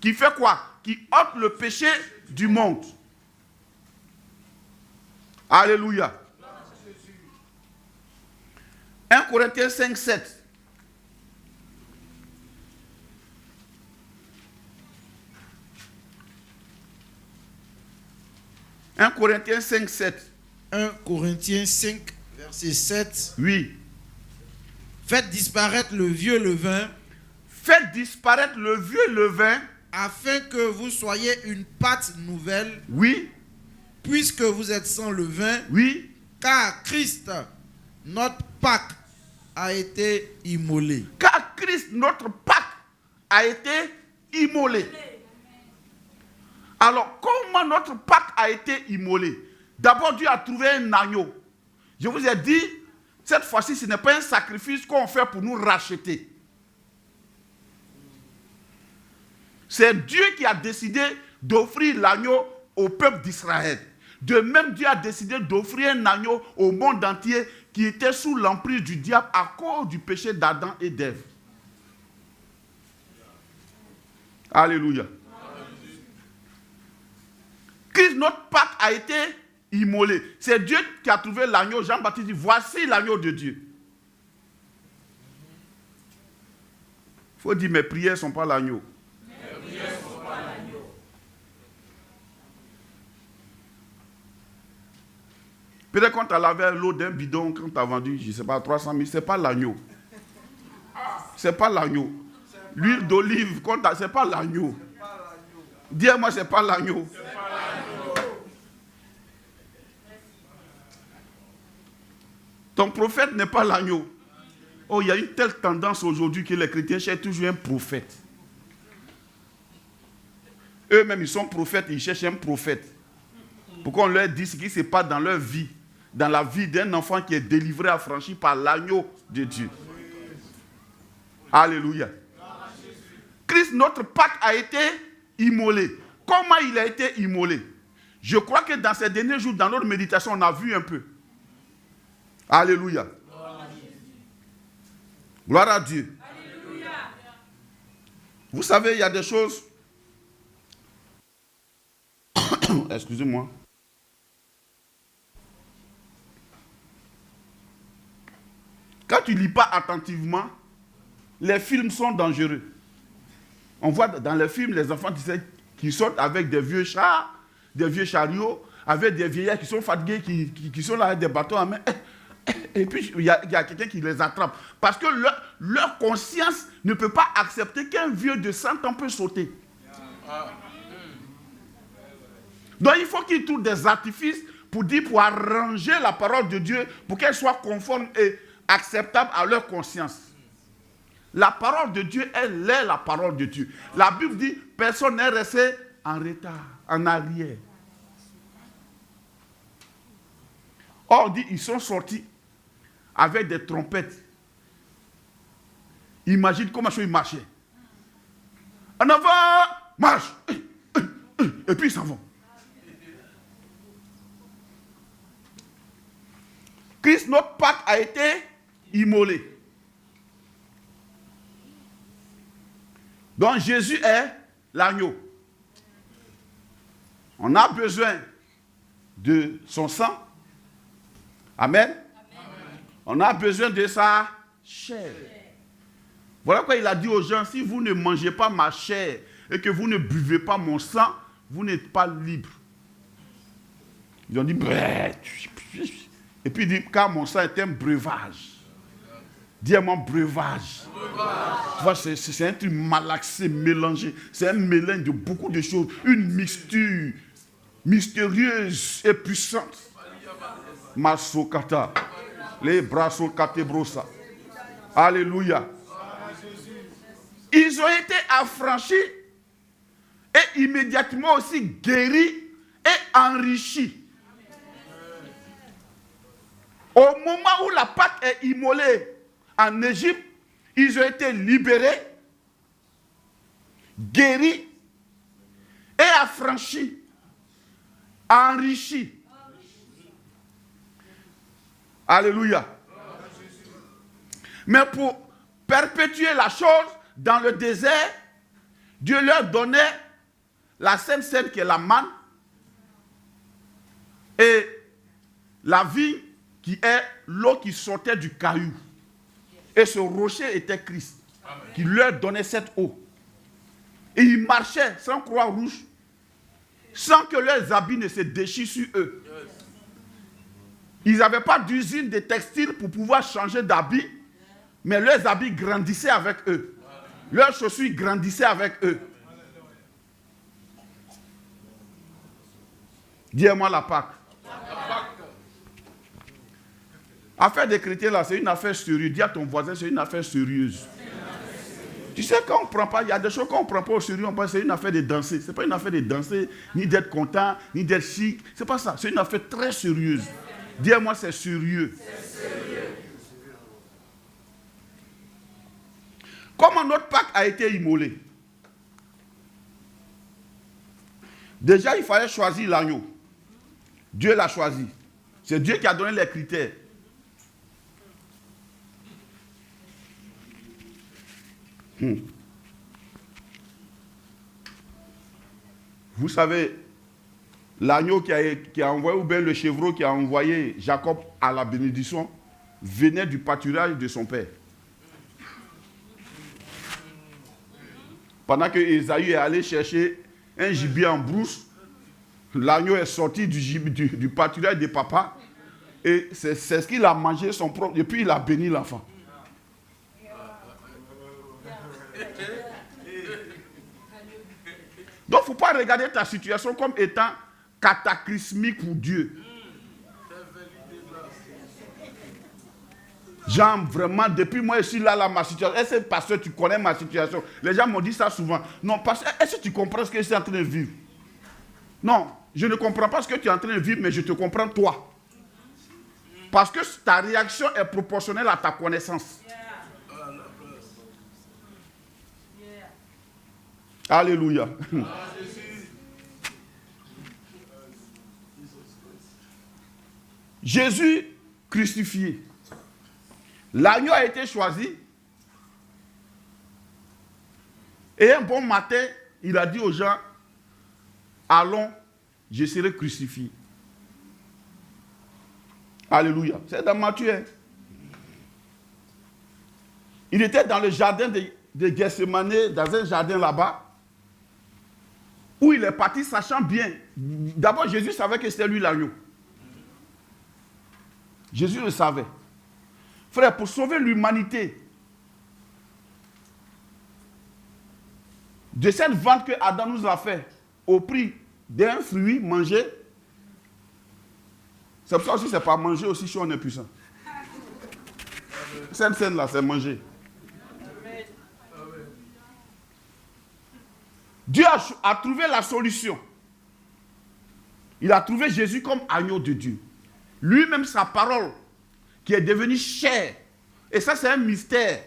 Qui fait quoi? Qui ôte le péché du monde. Alléluia. 1 Corinthiens 5, 7. « 1 Corinthiens 5, 7.
1 Corinthiens 5, verset 7.
Oui.
Faites disparaître le vieux levain.
Faites disparaître le vieux levain.
Afin que vous soyez une pâte nouvelle.
Oui.
Puisque vous êtes sans levain.
Oui.
Car Christ, notre Pâque, a été immolé.
Car Christ, notre Pâque, a été immolé. Alors, comment notre Pâque a été immolé? D'abord, Dieu a trouvé un agneau. Je vous ai dit, cette fois-ci, ce n'est pas un sacrifice qu'on fait pour nous racheter. C'est Dieu qui a décidé d'offrir l'agneau au peuple d'Israël. De même, Dieu a décidé d'offrir un agneau au monde entier qui était sous l'emprise du diable à cause du péché d'Adam et d'Ève. Alléluia. Christ, notre Pâque, a été immolé. C'est Dieu qui a trouvé l'agneau. Jean-Baptiste dit, voici l'agneau de Dieu. Il faut dire, mes prières ne sont pas l'agneau. Mes prières ne sont pas l'agneau. Peut-être quand tu as lavé l'eau d'un bidon, quand tu as vendu, je ne sais pas, 300 000, ce n'est pas l'agneau. Ce n'est pas l'agneau. L'huile d'olive, ce n'est pas l'agneau. Dis-moi, ce n'est pas l'agneau. Ton prophète n'est pas l'agneau. Oh, il y a une telle tendance aujourd'hui que les chrétiens cherchent toujours un prophète. Eux-mêmes, ils sont prophètes, ils cherchent un prophète. Pour qu'on leur dise ce qui se passe dans leur vie, dans la vie d'un enfant qui est délivré, affranchi par l'agneau de Dieu. Alléluia. Christ, notre Pâque, a été immolé. Comment il a été immolé? Je crois que dans ces derniers jours, dans notre méditation, on a vu un peu. Alléluia. Gloire à Dieu. Alléluia. Vous savez, il y a des choses... Excusez-moi. Quand tu ne lis pas attentivement, les films sont dangereux. On voit dans les films les enfants qui sortent avec des vieux chars, des vieux chariots, avec des vieillards qui sont fatigués, qui sont là avec des bâtons en main. Et puis, il y a quelqu'un qui les attrape. Parce que leur conscience ne peut pas accepter qu'un vieux de 100 ans peut sauter. Donc, il faut qu'ils trouvent des artifices pour arranger la parole de Dieu, pour qu'elle soit conforme et acceptable à leur conscience. La parole de Dieu, elle est la parole de Dieu. La Bible dit, personne n'est resté en retard, en arrière. Or, on dit, ils sont sortis avec des trompettes. Imagine comment ils marchaient. En avant, marche. Et puis ils s'en vont. Christ, notre Pâque, a été immolé. Donc Jésus est l'agneau. On a besoin de son sang. Amen. On a besoin de sa chair. Voilà pourquoi il a dit aux gens, si vous ne mangez pas ma chair et que vous ne buvez pas mon sang, vous n'êtes pas libres. Ils ont dit, et puis il dit, car mon sang est un breuvage. Dis-moi breuvage. Tu vois, c'est un truc malaxé, mélangé. C'est un mélange de beaucoup de choses. Une mixture mystérieuse et puissante. Masokata. Les bras sont katebrosa. Alléluia. Ils ont été affranchis et immédiatement aussi guéris et enrichis. Au moment où la Pâque est immolée en Égypte, ils ont été libérés, guéris et affranchis, enrichis. Alléluia. Mais pour perpétuer la chose, dans le désert, Dieu leur donnait la Sainte Seine qui est la manne et la vie qui est l'eau qui sortait du caillou. Et ce rocher était Christ, qui leur donnait cette eau. Et ils marchaient sans croix rouge, sans que leurs habits ne se déchirent sur eux. Ils n'avaient pas d'usine de textile pour pouvoir changer d'habit, mais leurs habits grandissaient avec eux. Leurs chaussures grandissaient avec eux. Dis-moi la Pâque. Affaire des chrétiens là, c'est une affaire sérieuse. Dis à ton voisin, c'est une affaire sérieuse. Tu sais, quand on ne prend pas, il y a des choses qu'on ne prend pas au sérieux, on pense que c'est une affaire de danser. Ce n'est pas une affaire de danser, ni d'être content, ni d'être chic. Ce n'est pas ça. C'est une affaire très sérieuse. Dis-moi, c'est sérieux. Comment notre Pâque a été immolé? Déjà, il fallait choisir l'agneau. Dieu l'a choisi. C'est Dieu qui a donné les critères. Vous savez, l'agneau qui a envoyé, ou bien le chevreau qui a envoyé Jacob à la bénédiction, venait du pâturage de son père. Pendant que Ésaü est allé chercher un gibier en brousse, l'agneau est sorti du pâturage de papa, et c'est ce qu'il a mangé son propre, et puis il a béni l'enfant. Donc, il ne faut pas regarder ta situation comme étant cataclysmique pour Dieu. Genre, vraiment, depuis moi, je suis là, ma situation. Est-ce que parce que tu connais ma situation? Les gens m'ont dit ça souvent. Non, parce que, est-ce que tu comprends ce que je suis en train de vivre? Non, je ne comprends pas ce que tu es en train de vivre, mais je te comprends toi. Parce que ta réaction est proportionnelle à ta connaissance. Alléluia. Jésus crucifié. L'agneau a été choisi. Et un bon matin, il a dit aux gens, allons, je serai crucifié. Alléluia. C'est dans Matthieu. Il était dans le jardin de Gethsemane, dans un jardin là-bas, où il est parti sachant bien. D'abord, Jésus savait que c'était lui l'agneau. Jésus le savait. Frère, pour sauver l'humanité de cette vente que Adam nous a fait au prix d'un fruit mangé, c'est pour ça aussi, c'est pas manger aussi si on est puissant. Cette scène-là, c'est manger. Dieu a trouvé la solution. Il a trouvé Jésus comme agneau de Dieu. Lui-même, sa parole, qui est devenue chair. Et ça, c'est un mystère.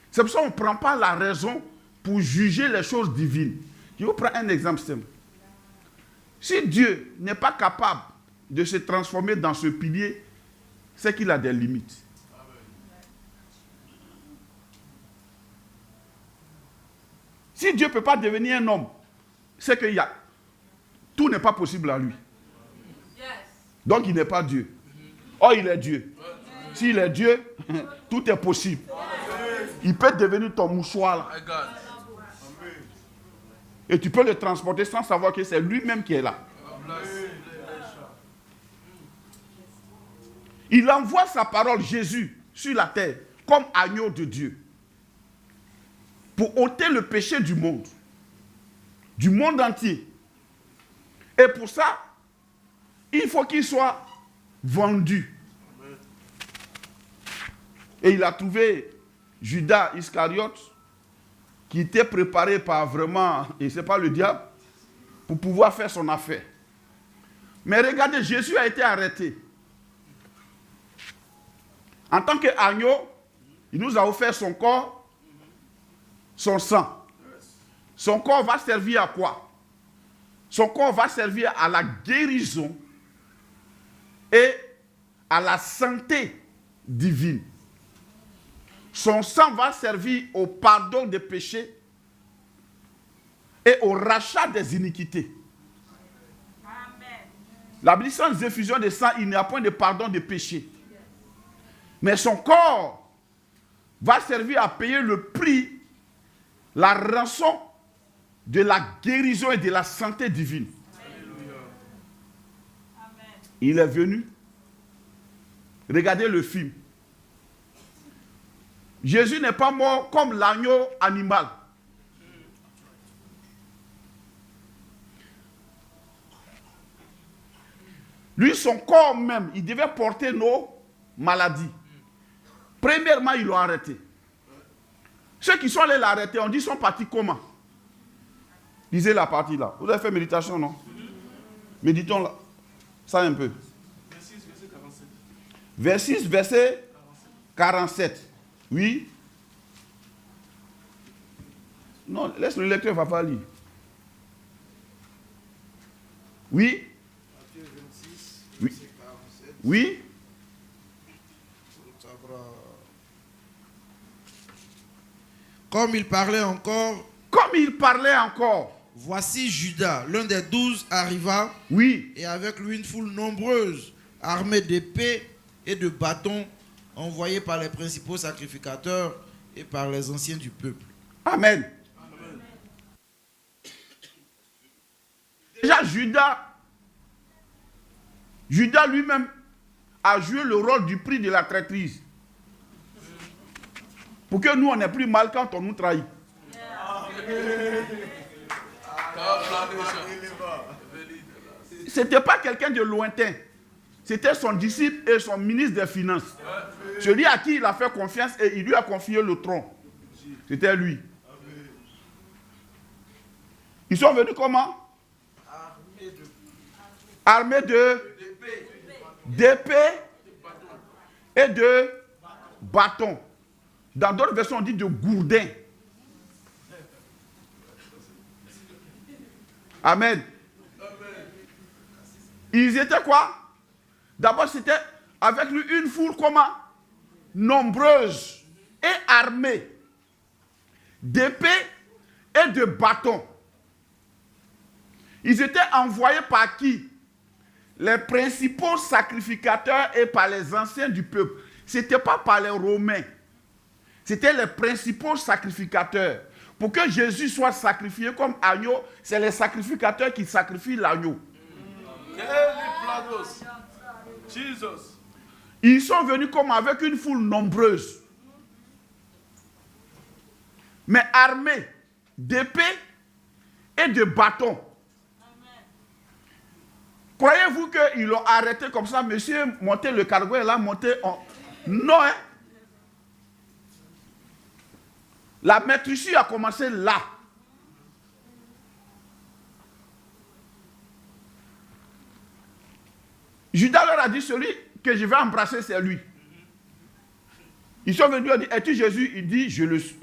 C'est pour ça qu'on ne prend pas la raison pour juger les choses divines. Je vous prends un exemple simple. Si Dieu n'est pas capable de se transformer dans ce pilier, c'est qu'il a des limites. Si Dieu ne peut pas devenir un homme, c'est que tout n'est pas possible à lui. Donc il n'est pas Dieu. Oh, il est Dieu. S'il est Dieu, tout est possible. Il peut devenir ton mouchoir là. Et tu peux le transporter sans savoir que c'est lui-même qui est là. Il envoie sa parole, Jésus, sur la terre, comme agneau de Dieu, pour ôter le péché du monde entier. Et pour ça, il faut qu'il soit vendu. Et il a trouvé Judas Iscariote, qui était préparé par vraiment, et ce n'est pas le diable, pour pouvoir faire son affaire. Mais regardez, Jésus a été arrêté. En tant qu'agneau, il nous a offert son corps, son sang. Son corps va servir à quoi? Son corps va servir à la guérison et à la santé divine. Son sang va servir au pardon des péchés et au rachat des iniquités. Amen. La Bible dit sans effusion de sang, il n'y a point de pardon des péchés. Mais son corps va servir à payer le prix, la rançon de la guérison et de la santé divine. Amen. Il est venu. Regardez le film. Jésus n'est pas mort comme l'agneau animal. Lui, son corps même, il devait porter nos maladies. Premièrement, ils l'ont arrêté. Ceux qui sont allés l'arrêter, on dit, sont partis comment? Lisez la partie là. Vous avez fait méditation, non? Méditons là. Ça un peu. Verset 6, verset 47. Oui. Non, laisse le lecteur, va pas lire. Oui.
Matthieu 26,
Oui.
verset 47.
Oui.
Comme il parlait encore, voici Judas, l'un des 12, arriva,
Oui.
et avec lui une foule nombreuse, armée d'épées et de bâtons, envoyés par les principaux sacrificateurs et par les anciens du peuple.
Amen. Amen. Déjà, Judas lui-même a joué le rôle du prix de la traîtrise. Pour que nous, on ait plus mal quand on nous trahit. Ce n'était pas quelqu'un de lointain. C'était son disciple et son ministre des Finances. Celui à qui il a fait confiance et il lui a confié le trône. C'était lui. Ils sont venus comment? Armés d'épées et de bâtons. Dans d'autres versions, on dit de gourdins. Amen. Ils étaient quoi? D'abord, c'était avec lui une foule comment? Nombreuse et armée d'épées et de bâtons. Ils étaient envoyés par qui? Les principaux sacrificateurs et par les anciens du peuple. Ce n'était pas par les Romains. C'était les principaux sacrificateurs. Pour que Jésus soit sacrifié comme agneau, c'est les sacrificateurs qui sacrifient l'agneau. Ils sont venus comme avec une foule nombreuse, mais armés d'épées et de bâtons. Croyez-vous qu'ils l'ont arrêté comme ça, monsieur, montez le cargo et là, montez en... Non, hein? La maîtrise a commencé là. Judas leur a dit, celui que je vais embrasser, c'est lui. Ils sont venus, ils disent, es-tu Jésus? Il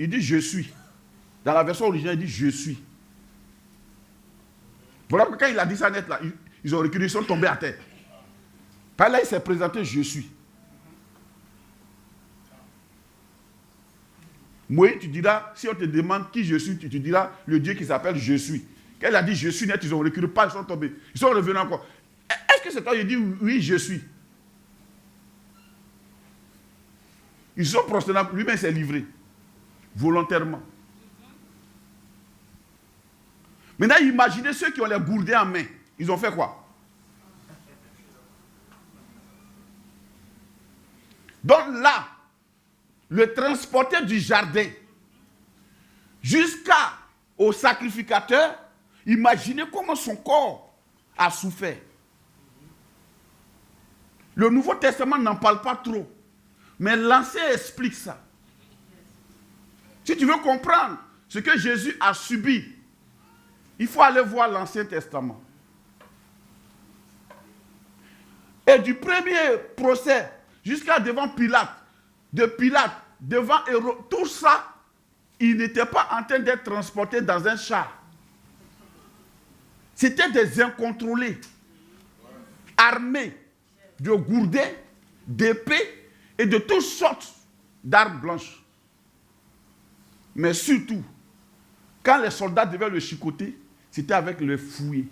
dit, je suis. Dans la version originale, il dit, je suis. Voilà que quand il a dit ça net là, ils ont reculé, ils sont tombés à terre. Par là, il s'est présenté, je suis. Moïse, tu diras, si on te demande qui je suis, tu diras le Dieu qui s'appelle je suis. Quand il a dit je suis net, ils ont reculé, pas, ils sont tombés. Ils sont revenus encore. Est-ce que c'est toi? Il dit oui, je suis. Ils sont prosternés, lui-même s'est livré. Volontairement. Maintenant, imaginez ceux qui ont les gourdins en main. Ils ont fait quoi? Donc là, le transporter du jardin jusqu'au sacrificateur, imaginez comment son corps a souffert. Le Nouveau Testament n'en parle pas trop, mais l'Ancien explique ça. Si tu veux comprendre ce que Jésus a subi, il faut aller voir l'Ancien Testament. Et du premier procès jusqu'à devant Pilate, de Pilate, devant Hérode, tout ça, il n'était pas en train d'être transporté dans un char. C'était des incontrôlés, armés de gourdins, d'épées et de toutes sortes d'armes blanches. Mais surtout, quand les soldats devaient le chicoter, c'était avec le fouet.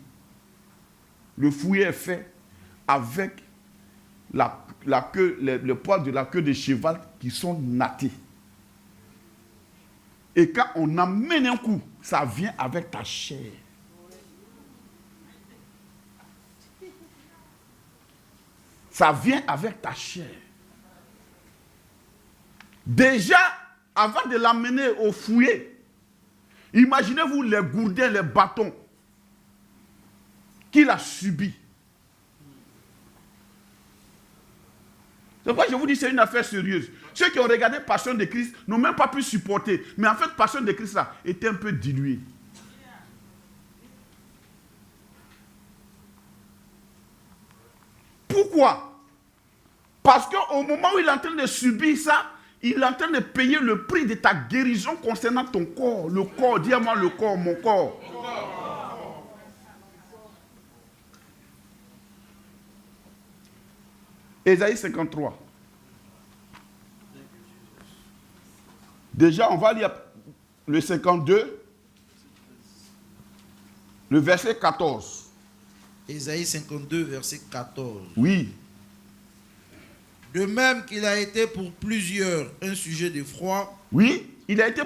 Le fouet est fait avec la queue, le poil de la queue de cheval qui sont nattés. Et quand on amène un coup, ça vient avec ta chair. Ça vient avec ta chair. Déjà, avant de l'amener au fouet, imaginez-vous les gourdins, les bâtons qu'il a subis. C'est pourquoi je vous dis c'est une affaire sérieuse. Ceux qui ont regardé Passion de Christ n'ont même pas pu supporter. Mais en fait, Passion de Christ là était un peu diluée. Pourquoi? Parce qu'au moment où il est en train de subir ça, il est en train de payer le prix de ta guérison concernant ton corps. Le corps, dis-moi le corps, mon corps. Ésaïe 53. Déjà, on va lire le 52, le verset 14.
Ésaïe 52, verset 14.
Oui.
De même qu'il a été pour plusieurs un sujet d'effroi.
Oui, il a été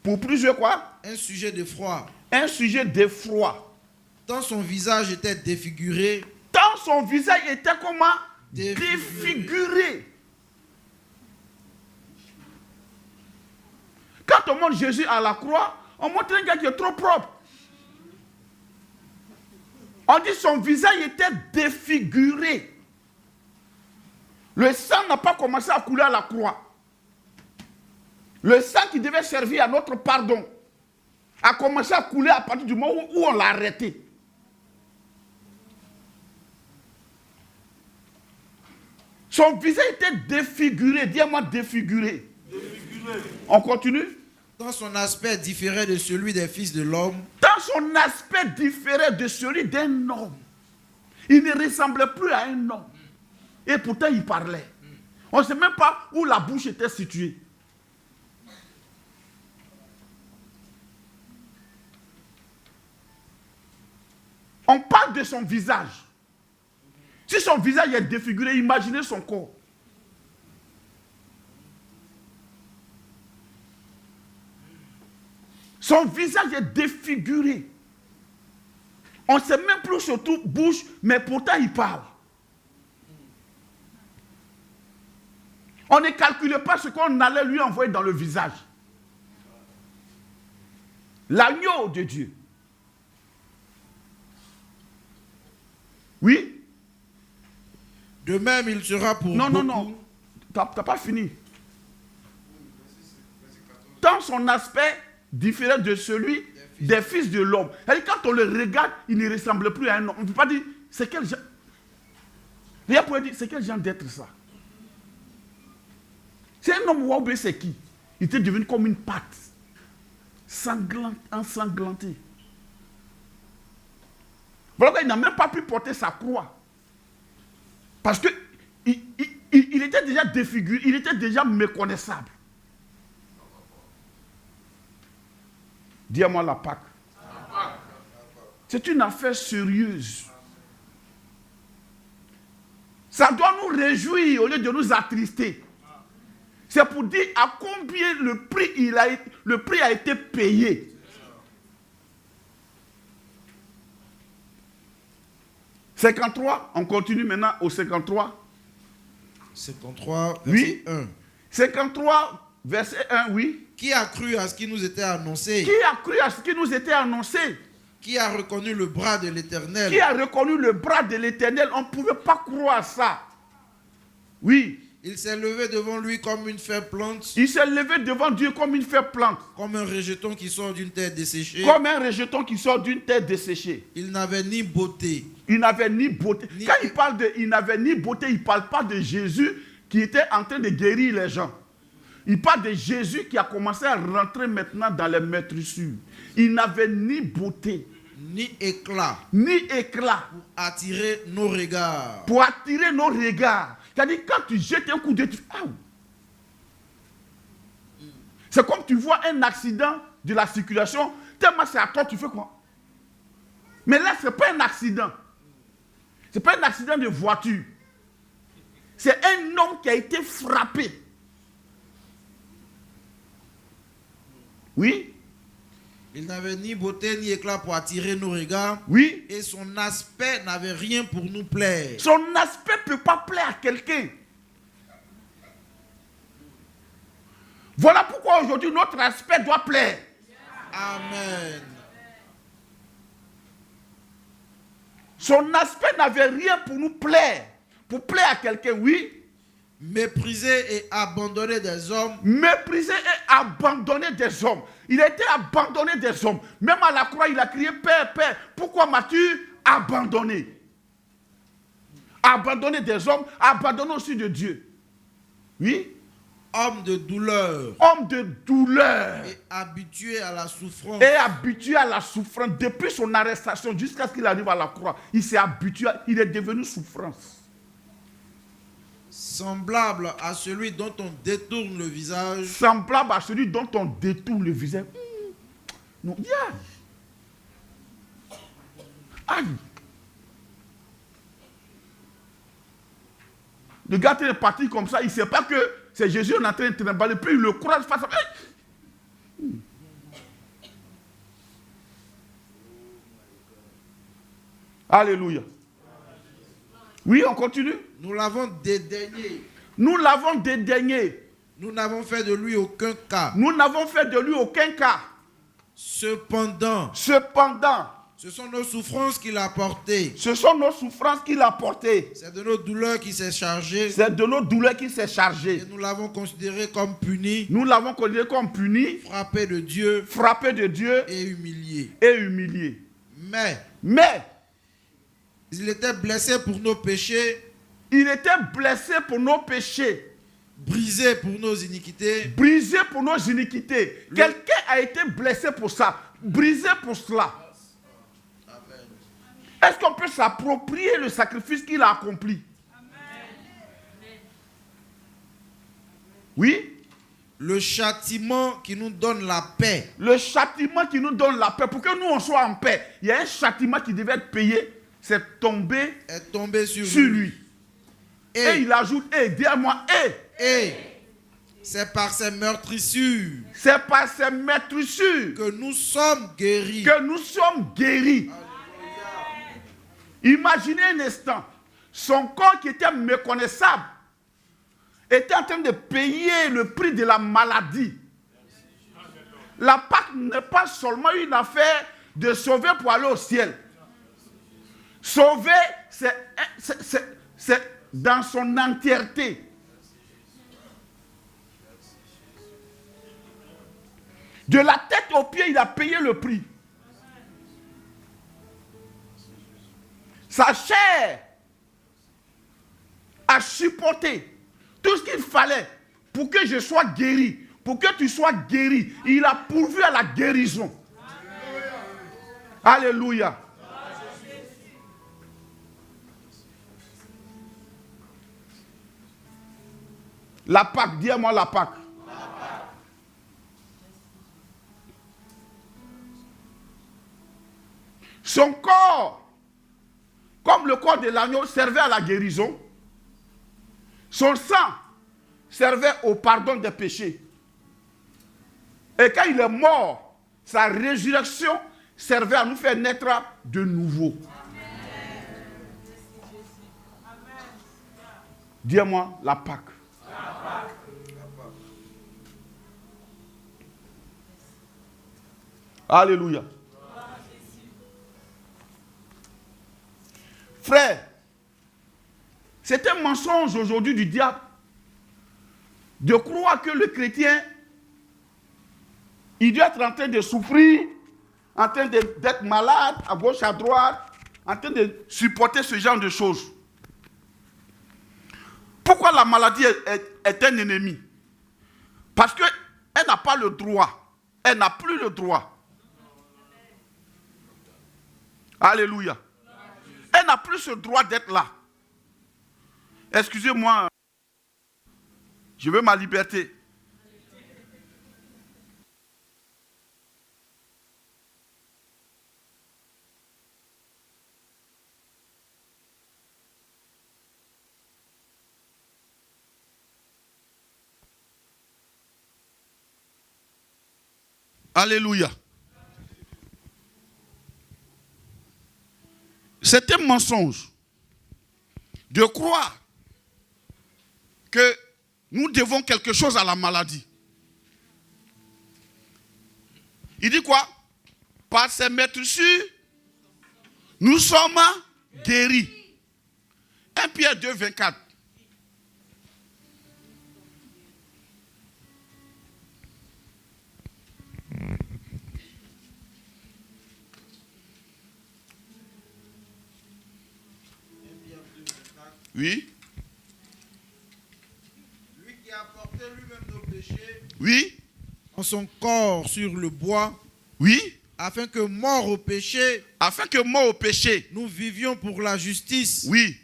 pour plusieurs quoi?
Un sujet d'effroi.
Un sujet d'effroi.
Tant son visage était défiguré.
Tant son visage était comment? Défiguré. Quand on montre Jésus à la croix, on montre un gars qui est trop propre. On dit son visage était défiguré. Le sang n'a pas commencé à couler à la croix. Le sang qui devait servir à notre pardon a commencé à couler à partir du moment où on l'a arrêté. Son visage était défiguré. Dis-moi défiguré. Défiguré. On continue.
Tant son aspect différait de celui des fils de l'homme.
Tant son aspect différait de celui d'un homme. Il ne ressemblait plus à un homme. Et pourtant, il parlait. On ne sait même pas où la bouche était située. On parle de son visage. Si son visage est défiguré, imaginez son corps. Son visage est défiguré. On ne sait même plus surtout bouche, mais pourtant il parle. On ne calculait pas ce qu'on allait lui envoyer dans le visage. L'agneau de Dieu. Oui?
De même, il sera pour
Non,
beaucoup.
non. Tu n'as pas fini. Tant son aspect différait de celui des fils de l'homme. Quand on le regarde, il ne ressemble plus à un homme. On ne peut pas dire, c'est quel genre. Rien pour dire, c'est quel genre d'être ça? C'est un homme ou c'est qui? Il était devenu comme une pâte. Ensanglantée. Voilà, il n'a même pas pu porter sa croix. Parce que il était déjà défiguré, il était déjà méconnaissable. Dis-moi la Pâque. C'est une affaire sérieuse. Ça doit nous réjouir au lieu de nous attrister. C'est pour dire à combien le prix a été payé. « 53, on continue maintenant au 53.
53, verset
Oui.
1.
53, verset 1, oui.
Qui a cru à ce qui nous était annoncé?
Qui a cru à ce qui nous était annoncé?
Qui a reconnu le bras de l'Éternel?
Qui a reconnu le bras de l'Éternel? On ne pouvait pas croire ça. Oui.
Il s'est levé devant lui comme une faible plante.
Il s'est levé devant Dieu comme une faible plante.
Comme un rejeton qui sort d'une terre desséchée.
Comme un rejeton qui sort d'une terre desséchée.
Il n'avait ni beauté.
Il n'avait ni beauté. Quand il parle de il n'avait ni beauté, il ne parle pas de Jésus qui était en train de guérir les gens. Il parle de Jésus qui a commencé à rentrer maintenant dans les maîtrissures. Il n'avait ni beauté,
ni éclat.
ni éclat.
Pour attirer nos regards.
Pour attirer nos regards. C'est-à-dire quand tu jettes un coup d'œil, tu fais ah. C'est comme tu vois un accident de la circulation, tellement c'est à toi, tu fais quoi? Mais là, ce n'est pas un accident. Ce n'est pas un accident de voiture. C'est un homme qui a été frappé. Oui?
Il n'avait ni beauté ni éclat pour attirer nos regards.
Oui?
Et son aspect n'avait rien pour nous plaire.
Son aspect ne peut pas plaire à quelqu'un. Voilà pourquoi aujourd'hui notre aspect doit plaire.
Amen.
Son aspect n'avait rien pour nous plaire. Pour plaire à quelqu'un, oui.
Méprisé et abandonné des hommes.
Méprisé et abandonné des hommes. Il a été abandonné des hommes. Même à la croix, il a crié, Père, Père, pourquoi m'as-tu abandonné? Abandonné des hommes, abandonné aussi de Dieu. Oui.
Homme de douleur.
Homme de douleur.
Et habitué à la souffrance.
Et habitué à la souffrance. Depuis son arrestation jusqu'à ce qu'il arrive à la croix, il s'est habitué, il est devenu souffrance.
Semblable à celui dont on détourne le visage.
Semblable à celui dont on détourne le visage. Non, yeah. Aïe. Le gars est parti comme ça, il ne sait pas que c'est Jésus en train de trimballer, puis il le croise face à... Alléluia. Oui, on continue.
Nous l'avons dédaigné.
Nous l'avons dédaigné.
Nous n'avons fait de lui aucun cas.
Nous n'avons fait de lui aucun cas.
Cependant,
ce
sont nos souffrances qu'il a portées.
Ce sont nos souffrances qu'il a portées.
C'est de nos douleurs qu'il s'est chargé.
C'est de nos douleurs qu'il s'est chargé.
Et nous l'avons considéré comme puni.
Nous l'avons considéré comme puni.
Frappé de Dieu.
Frappé de Dieu.
Et humilié.
Et humilié.
Mais, il était blessé pour nos péchés.
Il était blessé pour nos péchés.
Brisé pour nos iniquités.
Brisé pour nos iniquités. Quelqu'un a été blessé pour ça. Brisé pour cela.
Amen.
Est-ce qu'on peut s'approprier le sacrifice qu'il a accompli? Amen. Oui?
Le châtiment qui nous donne la paix.
Le châtiment qui nous donne la paix. Pour que nous on soit en paix. Il y a un châtiment qui devait être payé. C'est tombé sur lui. Et il ajoute, dis-moi,
C'est par ces meurtrissures.
C'est par ces meurtrissures
Que nous sommes guéris.
que nous sommes guéris. Imaginez un instant. Son corps qui était méconnaissable était en train de payer le prix de la maladie. La Pâque n'est pas seulement une affaire de sauver pour aller au ciel. Sauver, c'est dans son entièreté. De la tête aux pieds, il a payé le prix. Sa chair a supporté tout ce qu'il fallait pour que je sois guéri, pour que tu sois guéri. Il a pourvu à la guérison. Alléluia. La Pâque, dis-moi la Pâque. Son corps, comme le corps de l'agneau, servait à la guérison. Son sang servait au pardon des péchés. Et quand il est mort, sa résurrection servait à nous faire naître de nouveau. Dis-moi la Pâque. Alléluia. Frère, c'est un mensonge aujourd'hui du diable de croire que le chrétien, il doit être en train de souffrir, en train d'être malade, à gauche, à droite, en train de supporter ce genre de choses. Pourquoi la maladie est un ennemi? Parce qu'elle n'a pas le droit. Elle n'a plus le droit. Alléluia. Elle n'a plus ce droit d'être là. Excusez-moi. Je veux ma liberté. Alléluia. C'est un mensonge de croire que nous devons quelque chose à la maladie. Il dit quoi? Par ces meurtrissures, nous sommes guéris. 1 Pierre 2, 24. Oui.
Lui qui a porté lui-même nos péchés.
Oui.
En son corps sur le bois.
Oui.
Afin que mort au péché.
Afin que mort au péché.
Nous vivions pour la justice.
Oui.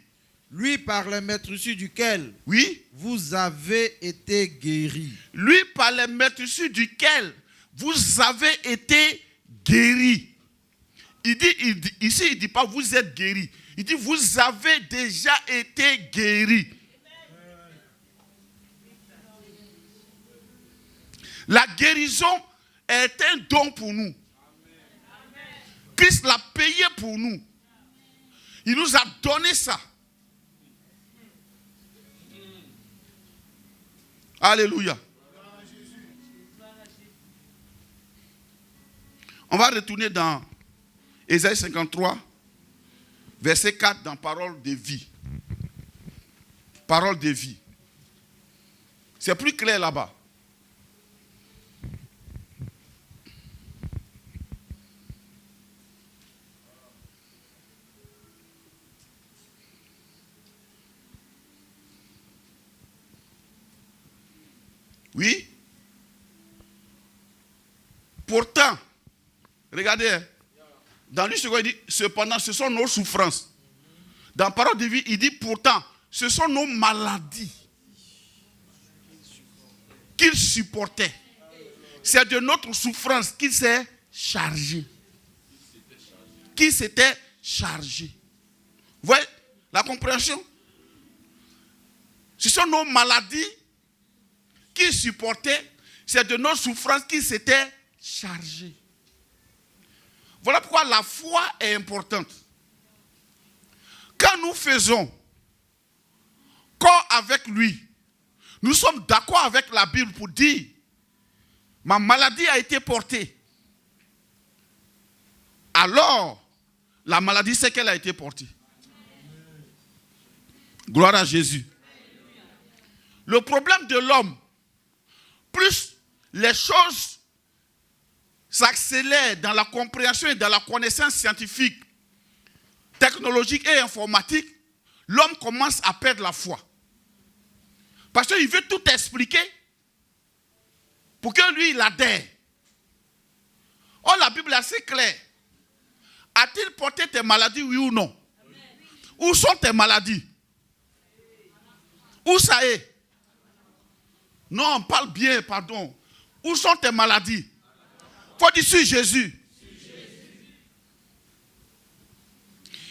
Lui par les meurtrissures duquel.
Oui.
Vous avez été guéris.
Lui par les meurtrissures duquel vous avez été guéris. Ici, il ne dit pas vous êtes guéris. Il dit vous avez déjà été guéris. La guérison est un don pour nous. Christ l'a payé pour nous. Il nous a donné ça. Alléluia. On va retourner dans Ésaïe 53, verset 4, dans Parole de vie. Parole de vie. C'est plus clair là-bas. Oui. Pourtant, regardez, dans lui, il dit, cependant, ce sont nos souffrances. Dans Parole de vie, il dit, pourtant, ce sont nos maladies qu'il supportait. C'est de notre souffrance qu'il s'est chargé. Qu'il s'était chargé. Vous voyez la compréhension? Ce sont nos maladies qu'il supportait, c'est de nos souffrances qu'il s'était chargé. Voilà pourquoi la foi est importante. Quand nous faisons corps avec lui, nous sommes d'accord avec la Bible pour dire, ma maladie a été portée. Alors, la maladie, c'est qu'elle a été portée. Gloire à Jésus. Le problème de l'homme, plus les choses s'accélèrent dans la compréhension et dans la connaissance scientifique, technologique et informatique, l'homme commence à perdre la foi. Parce qu'il veut tout expliquer pour que lui, il adhère. Or, la Bible est assez claire. A-t-il porté tes maladies, oui ou non? Amen. Où sont tes maladies? Où ça est? Non, on parle bien, pardon. Où sont tes maladies? Faut dire sur Jésus.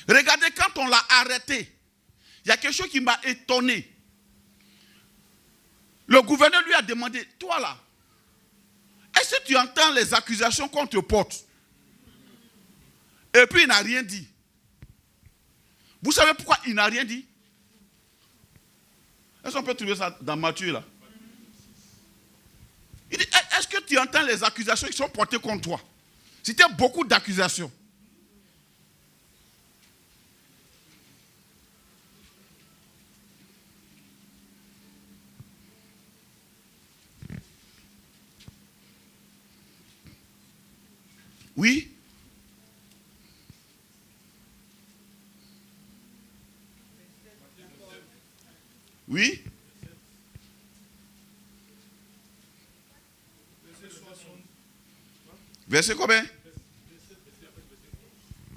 Regardez, quand on l'a arrêté, il y a quelque chose qui m'a étonné. Le gouverneur lui a demandé, toi là, est-ce que tu entends les accusations qu'on te porte? Et puis il n'a rien dit. Vous savez pourquoi il n'a rien dit? Est-ce qu'on peut trouver ça dans Matthieu là? Il dit, est-ce que tu entends les accusations qui sont portées contre toi? C'était beaucoup d'accusations. Oui. Oui. Verset combien?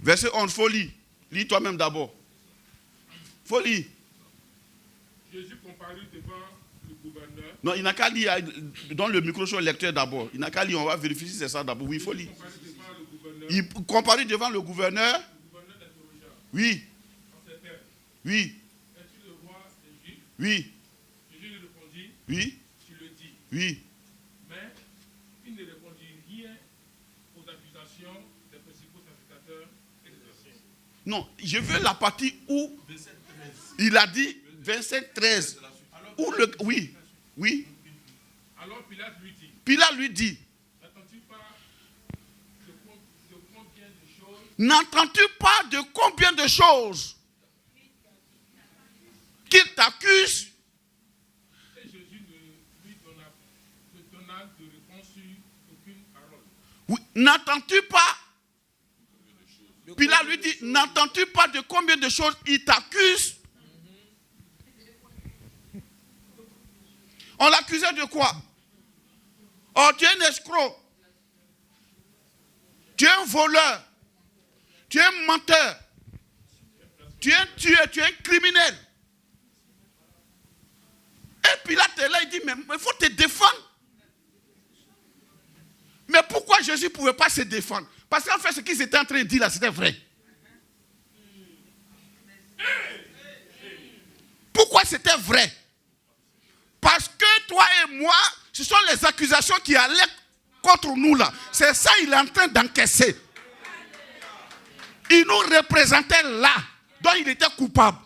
Verset 11, faut lire. Lis toi-même d'abord. Faut lire.
Jésus comparut devant le gouverneur.
Non, il n'a qu'à lire. Donne le micro sur le lecteur d'abord. Il n'a qu'à lire, on va vérifier si c'est ça d'abord. Oui, il faut lire. Il comparut devant le gouverneur.
Le gouverneur l'interrogea.
Oui.
En ces termes.
Oui.
Es-tu le roi des Juifs?
Oui.
Jésus lui répondit.
Oui.
Tu le dis.
Oui.
Mais il ne répondit rien aux accusations des principaux sacrificateurs et des anciens.
Non, je veux la partie où il a dit, verset 13. Où le, oui. Oui.
Alors Pilate lui dit.
Pilate lui dit.
N'attends-tu pas de combien de choses?
N'entends-tu pas de combien de choses qu'il t'accuse?
Et Jésus ne lui donna de réponse sur aucune parole.
Oui. N'entends-tu pas? Pilate lui dit, n'entends-tu pas de combien de choses il t'accuse? On l'accusait de quoi? Oh, tu es un escroc. Tu es un voleur. Tu es un menteur. Tu es un tueur. Tu es un criminel. Et Pilate est là, il dit, mais il faut te défendre. Mais pourquoi Jésus ne pouvait pas se défendre? Parce qu'en fait, ce qu'ils étaient en train de dire là, c'était vrai. Pourquoi c'était vrai? Parce que toi et moi, ce sont les accusations qui allaient contre nous là. C'est ça qu'il est en train d'encaisser. Il nous représentait là, dont il était coupable.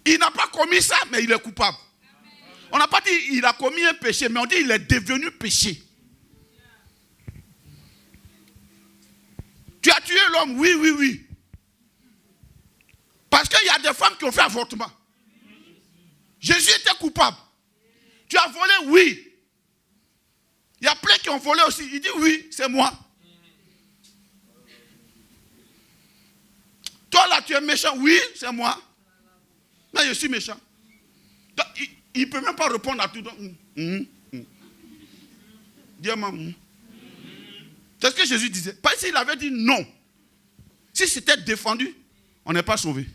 Il n'a pas commis ça, mais il est coupable. On n'a pas dit qu'il a commis un péché, mais on dit qu'il est devenu péché. Tu as tué l'homme, oui, oui, oui. Parce qu'il y a des femmes qui ont fait avortement. Jésus était coupable. Tu as volé, oui. Il y a plein qui ont volé aussi. Il dit oui, c'est moi. Toi là, tu es méchant, oui, c'est moi. Mais je suis méchant. Donc, il ne peut même pas répondre à tout. Dis-moi. C'est ce que Jésus disait. Parce qu'il avait dit non. Si c'était défendu, on n'est pas sauvé.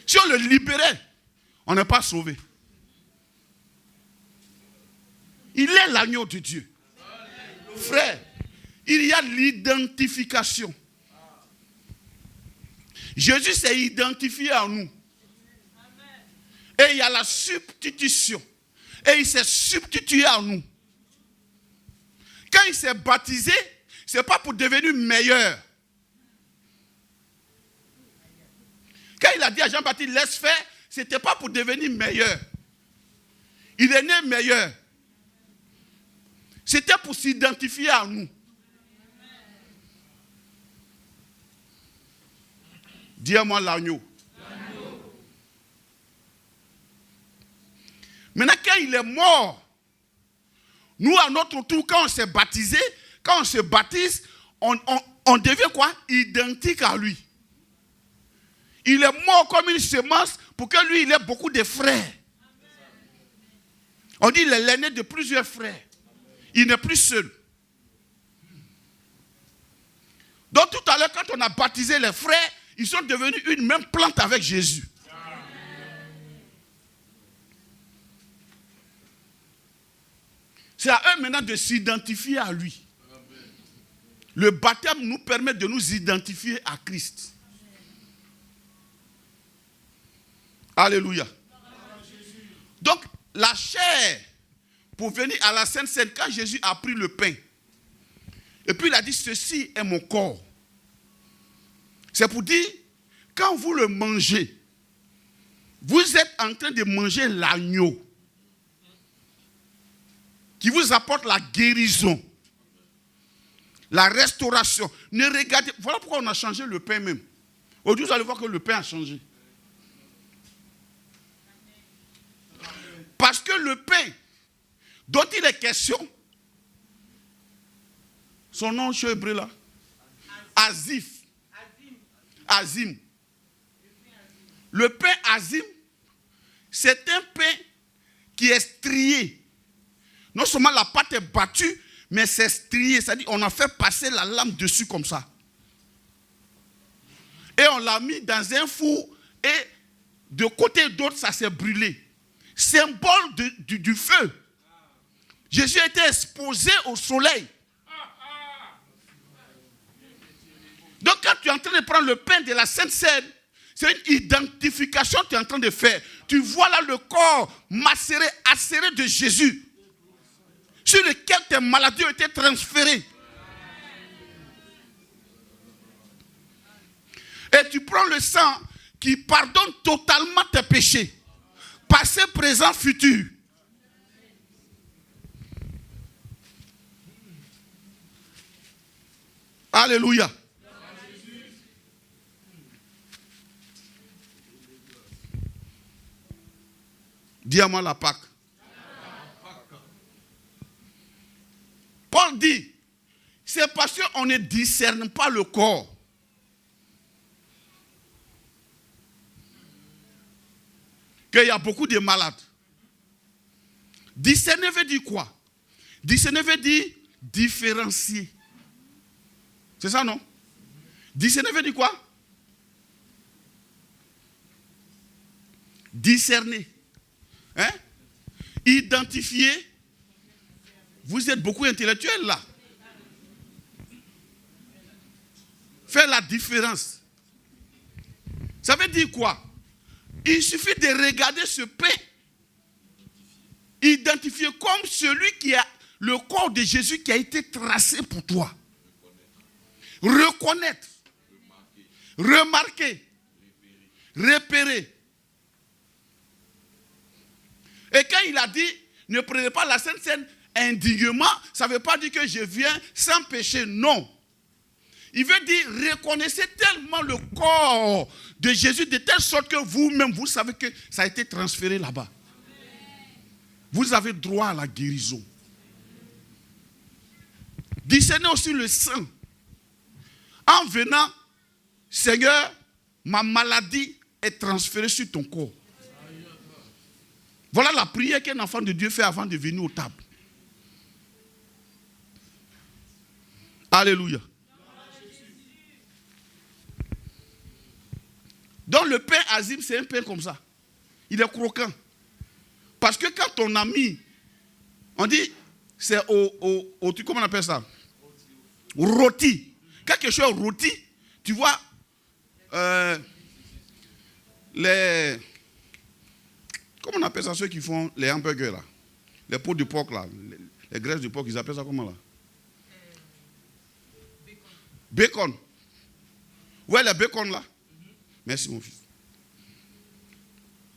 Si on le libérait, on n'est pas sauvé. Il est l'agneau de Dieu. Frère, il y a l'identification. Jésus s'est identifié à nous. Et il y a la substitution. Et il s'est substitué à nous. Quand il s'est baptisé, ce n'est pas pour devenir meilleur. Quand il a dit à Jean-Baptiste, laisse faire, ce n'était pas pour devenir meilleur. Il est né meilleur. C'était pour s'identifier à nous. Dis-moi l'agneau. Maintenant, quand il est mort, nous, à notre tour, quand on s'est baptisé, quand on se baptise, on devient quoi? Identique à lui. Il est mort comme une semence pour que lui, il ait beaucoup de frères. On dit qu'il est l'aîné de plusieurs frères. Il n'est plus seul. Donc tout à l'heure, quand on a baptisé les frères, ils sont devenus une même plante avec Jésus. C'est à eux maintenant de s'identifier à lui. Le baptême nous permet de nous identifier à Christ. Alléluia. Donc, la chair, pour venir à la Sainte Seine, quand Jésus a pris le pain, et puis il a dit, ceci est mon corps. C'est pour dire, quand vous le mangez, vous êtes en train de manger l'agneau qui vous apporte la guérison, la restauration. Ne regardez, voilà pourquoi on a changé le pain même. Aujourd'hui, vous allez voir que le pain a changé. Parce que le pain dont il est question, son nom chez hébreu là, Azif. Azim. Le pain Azim, c'est un pain qui est strié. Non seulement la pâte est battue, mais c'est strié. C'est-à-dire qu'on a fait passer la lame dessus comme ça. Et on l'a mis dans un four et de côté et d'autre, ça s'est brûlé. Symbole du feu. Jésus a été exposé au soleil. Donc quand tu es en train de prendre le pain de la Sainte Seine, c'est une identification que tu es en train de faire. Tu vois là le corps macéré, acéré de Jésus, sur lequel tes maladies ont été transférées. Et tu prends le sang qui pardonne totalement tes péchés. Passé, présent, futur. Alléluia. Dis à moi la Pâque. Paul dit, c'est parce qu'on ne discerne pas le corps. Qu'il y a beaucoup de malades. Discerner veut dire quoi? Discerner veut dire différencier. C'est ça, non? Discerner veut dire quoi? Discerner. Hein? Identifier. Vous êtes beaucoup intellectuels là. Faire la différence. Ça veut dire quoi? Il suffit de regarder ce pain, identifier comme celui qui a le corps de Jésus qui a été tracé pour toi. Reconnaître, remarquer, repérer. Et quand il a dit, ne prenez pas la Sainte Seine indignement, ça ne veut pas dire que je viens sans péché, non. Il veut dire, reconnaissez tellement le corps de Jésus de telle sorte que vous-même, vous savez que ça a été transféré là-bas. Vous avez droit à la guérison. Discernez aussi le sang. En venant, Seigneur, ma maladie est transférée sur ton corps. Voilà la prière qu'un enfant de Dieu fait avant de venir aux tables. Alléluia. Donc le pain Azim, c'est un pain comme ça. Il est croquant. Parce que quand on a mis, on dit, c'est comment on appelle ça? Rôti. Quand quelque chose est rôti, tu vois, les... Comment on appelle ça, ceux qui font les hamburgers là? Les peaux de porc là, les graisses de porc, ils appellent ça comment là? Bacon. Ouais, le bacon là. Merci mon fils.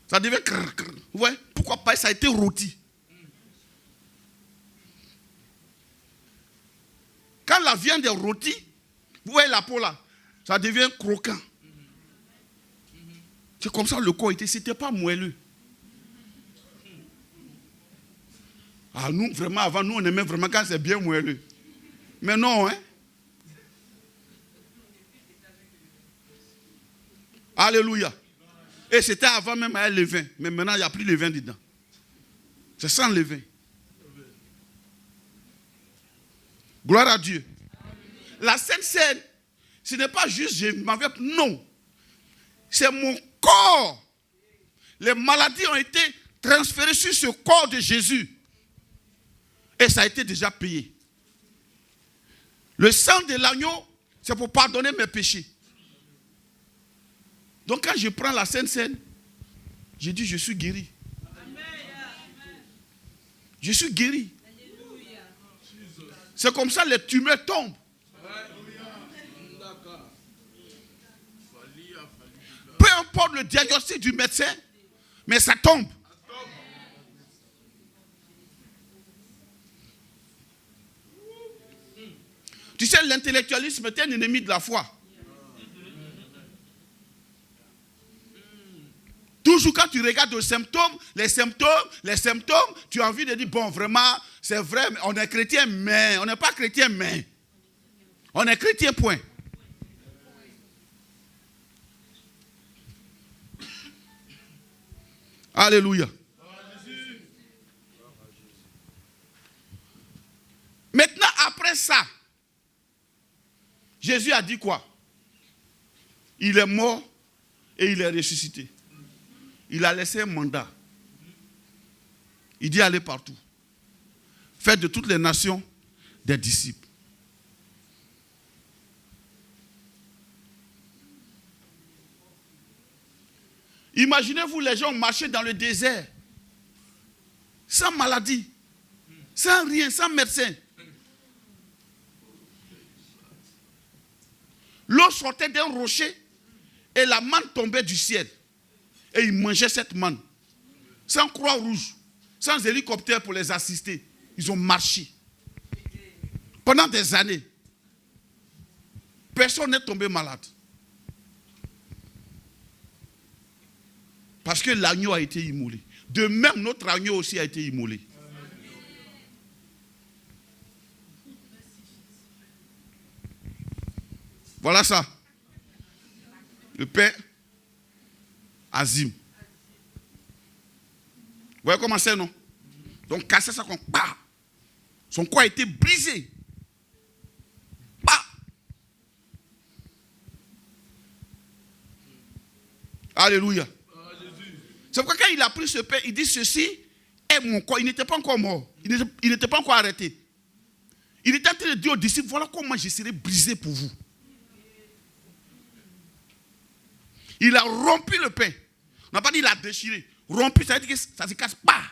Ça devait crrr. Ouais, pourquoi pas, ça a été rôti. Quand la viande est rôtie, vous voyez la peau là, ça devient croquant. C'est comme ça le corps était, c'était pas moelleux. Ah, nous, vraiment, avant, nous, on aimait vraiment quand c'est bien moelleux. Mais non, hein. Alléluia. Et c'était avant même avec le vin. Mais maintenant, il n'y a plus le vin dedans. C'est sans le vin. Gloire à Dieu. La Sainte Seine, ce n'est pas juste je m'avais... Non. C'est mon corps. Les maladies ont été transférées sur ce corps de Jésus. Et ça a été déjà payé. Le sang de l'agneau, c'est pour pardonner mes péchés. Donc quand je prends la Sainte Seine, je dis je suis guéri. Je suis guéri. C'est comme ça les tumeurs tombent. Peu importe le diagnostic du médecin, mais ça tombe. Tu sais, l'intellectualisme est un ennemi de la foi. Toujours quand tu regardes les symptômes, tu as envie de dire, bon, vraiment, c'est vrai, on est chrétien, mais on n'est pas chrétien, mais on est chrétien, point. Alléluia. Maintenant, après ça, Jésus a dit quoi? Il est mort et il est ressuscité. Il a laissé un mandat. Il dit allez partout. Faites de toutes les nations des disciples. Imaginez-vous les gens marcher dans le désert, sans maladie, sans rien, sans médecin. L'eau sortait d'un rocher et la manne tombait du ciel. Et ils mangeaient cette manne. Sans croix rouge, sans hélicoptère pour les assister. Ils ont marché. Pendant des années. Personne n'est tombé malade. Parce que l'agneau a été immolé. De même, notre agneau aussi a été immolé. Voilà ça. Le Père Azim. Vous voyez comment c'est, non? Donc, casser ça comme bah. Son corps a été brisé. Bah. Alléluia. C'est pourquoi quand il a pris ce pain, il dit ceci est mon corps. Il n'était pas encore mort. Il n'était pas encore arrêté. Il était en train de dire aux disciples, voilà comment je serai brisé pour vous. Il a rompu le pain. On n'a pas dit il a déchiré. Rompu, ça veut dire que ça se casse pas.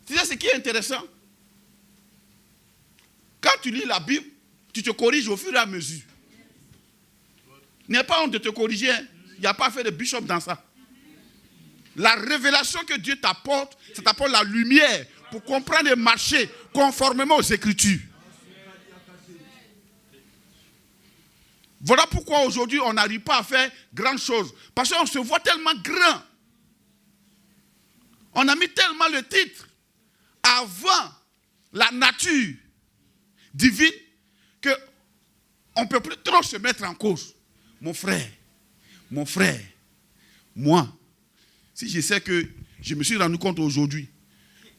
Tu sais ce qui est intéressant? Quand tu lis la Bible, tu te corriges au fur et à mesure. Il n'y a pas honte de te corriger. Il n'y a pas fait de bishop dans ça. La révélation que Dieu t'apporte, ça t'apporte la lumière pour comprendre et marcher conformément aux Écritures. Voilà pourquoi aujourd'hui on n'arrive pas à faire grand chose. Parce qu'on se voit tellement grand. On a mis tellement le titre avant la nature divine qu'on ne peut plus trop se mettre en cause. Mon frère, moi, si je sais que je me suis rendu compte aujourd'hui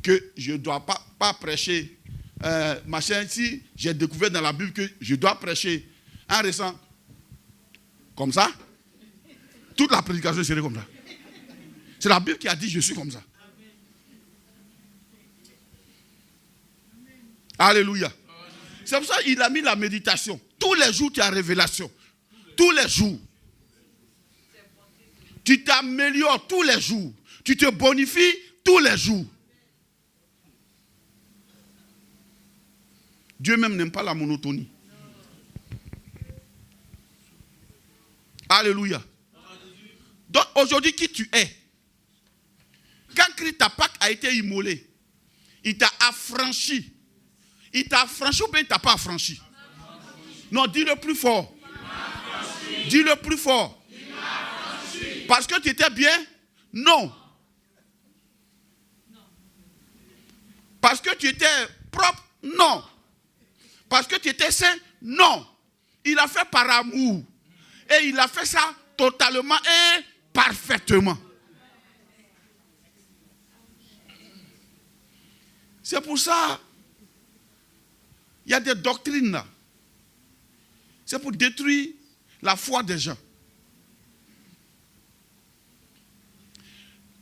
que je ne dois pas prêcher, si j'ai découvert dans la Bible que je dois prêcher en restant comme ça, toute la prédication serait comme ça. C'est la Bible qui a dit je suis comme ça. Alléluia. C'est pour ça qu'il a mis la méditation. Tous les jours, tu as révélation. Tous les jours. Tu t'améliores tous les jours. Tu te bonifies tous les jours. Dieu même n'aime pas la monotonie. Alléluia. Donc aujourd'hui, qui tu es? Quand Christ, ta Pâque a été immolé, il t'a affranchi. Il t'a affranchi ou bien il ne t'a pas affranchi? Non, dis-le plus fort. Dis-le plus fort. Parce que tu étais bien? Non. Parce que tu étais propre? Non. Parce que tu étais saint? Non. Il a fait par amour. Et il a fait ça totalement et parfaitement. C'est pour ça, il y a des doctrines là. C'est pour détruire la foi des gens.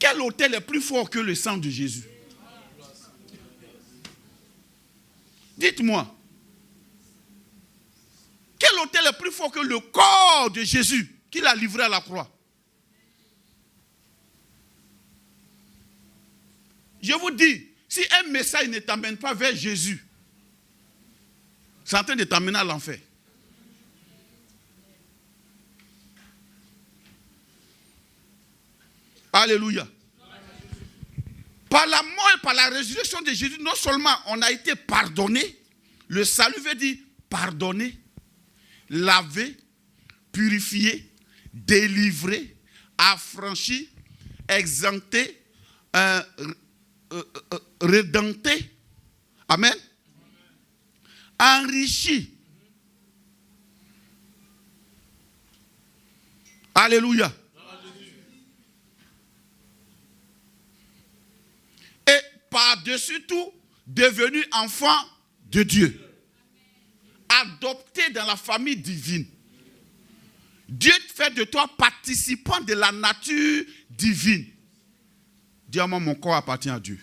Quel autel est plus fort que le sang de Jésus? Dites-moi. Quel autel est plus fort que le corps de Jésus qu'il a livré à la croix? Je vous dis, si un message ne t'amène pas vers Jésus, c'est en train de t'amener à l'enfer. Alléluia. Par la mort et par la résurrection de Jésus, non seulement on a été pardonné, le salut veut dire pardonner, laver, purifier, délivrer, affranchi, exempté, rédempté. Amen. Enrichi. Alléluia. Et par-dessus tout, devenu enfant de Dieu. Adopté dans la famille divine. Dieu fait de toi participant de la nature divine. Dis-moi, mon corps appartient à Dieu.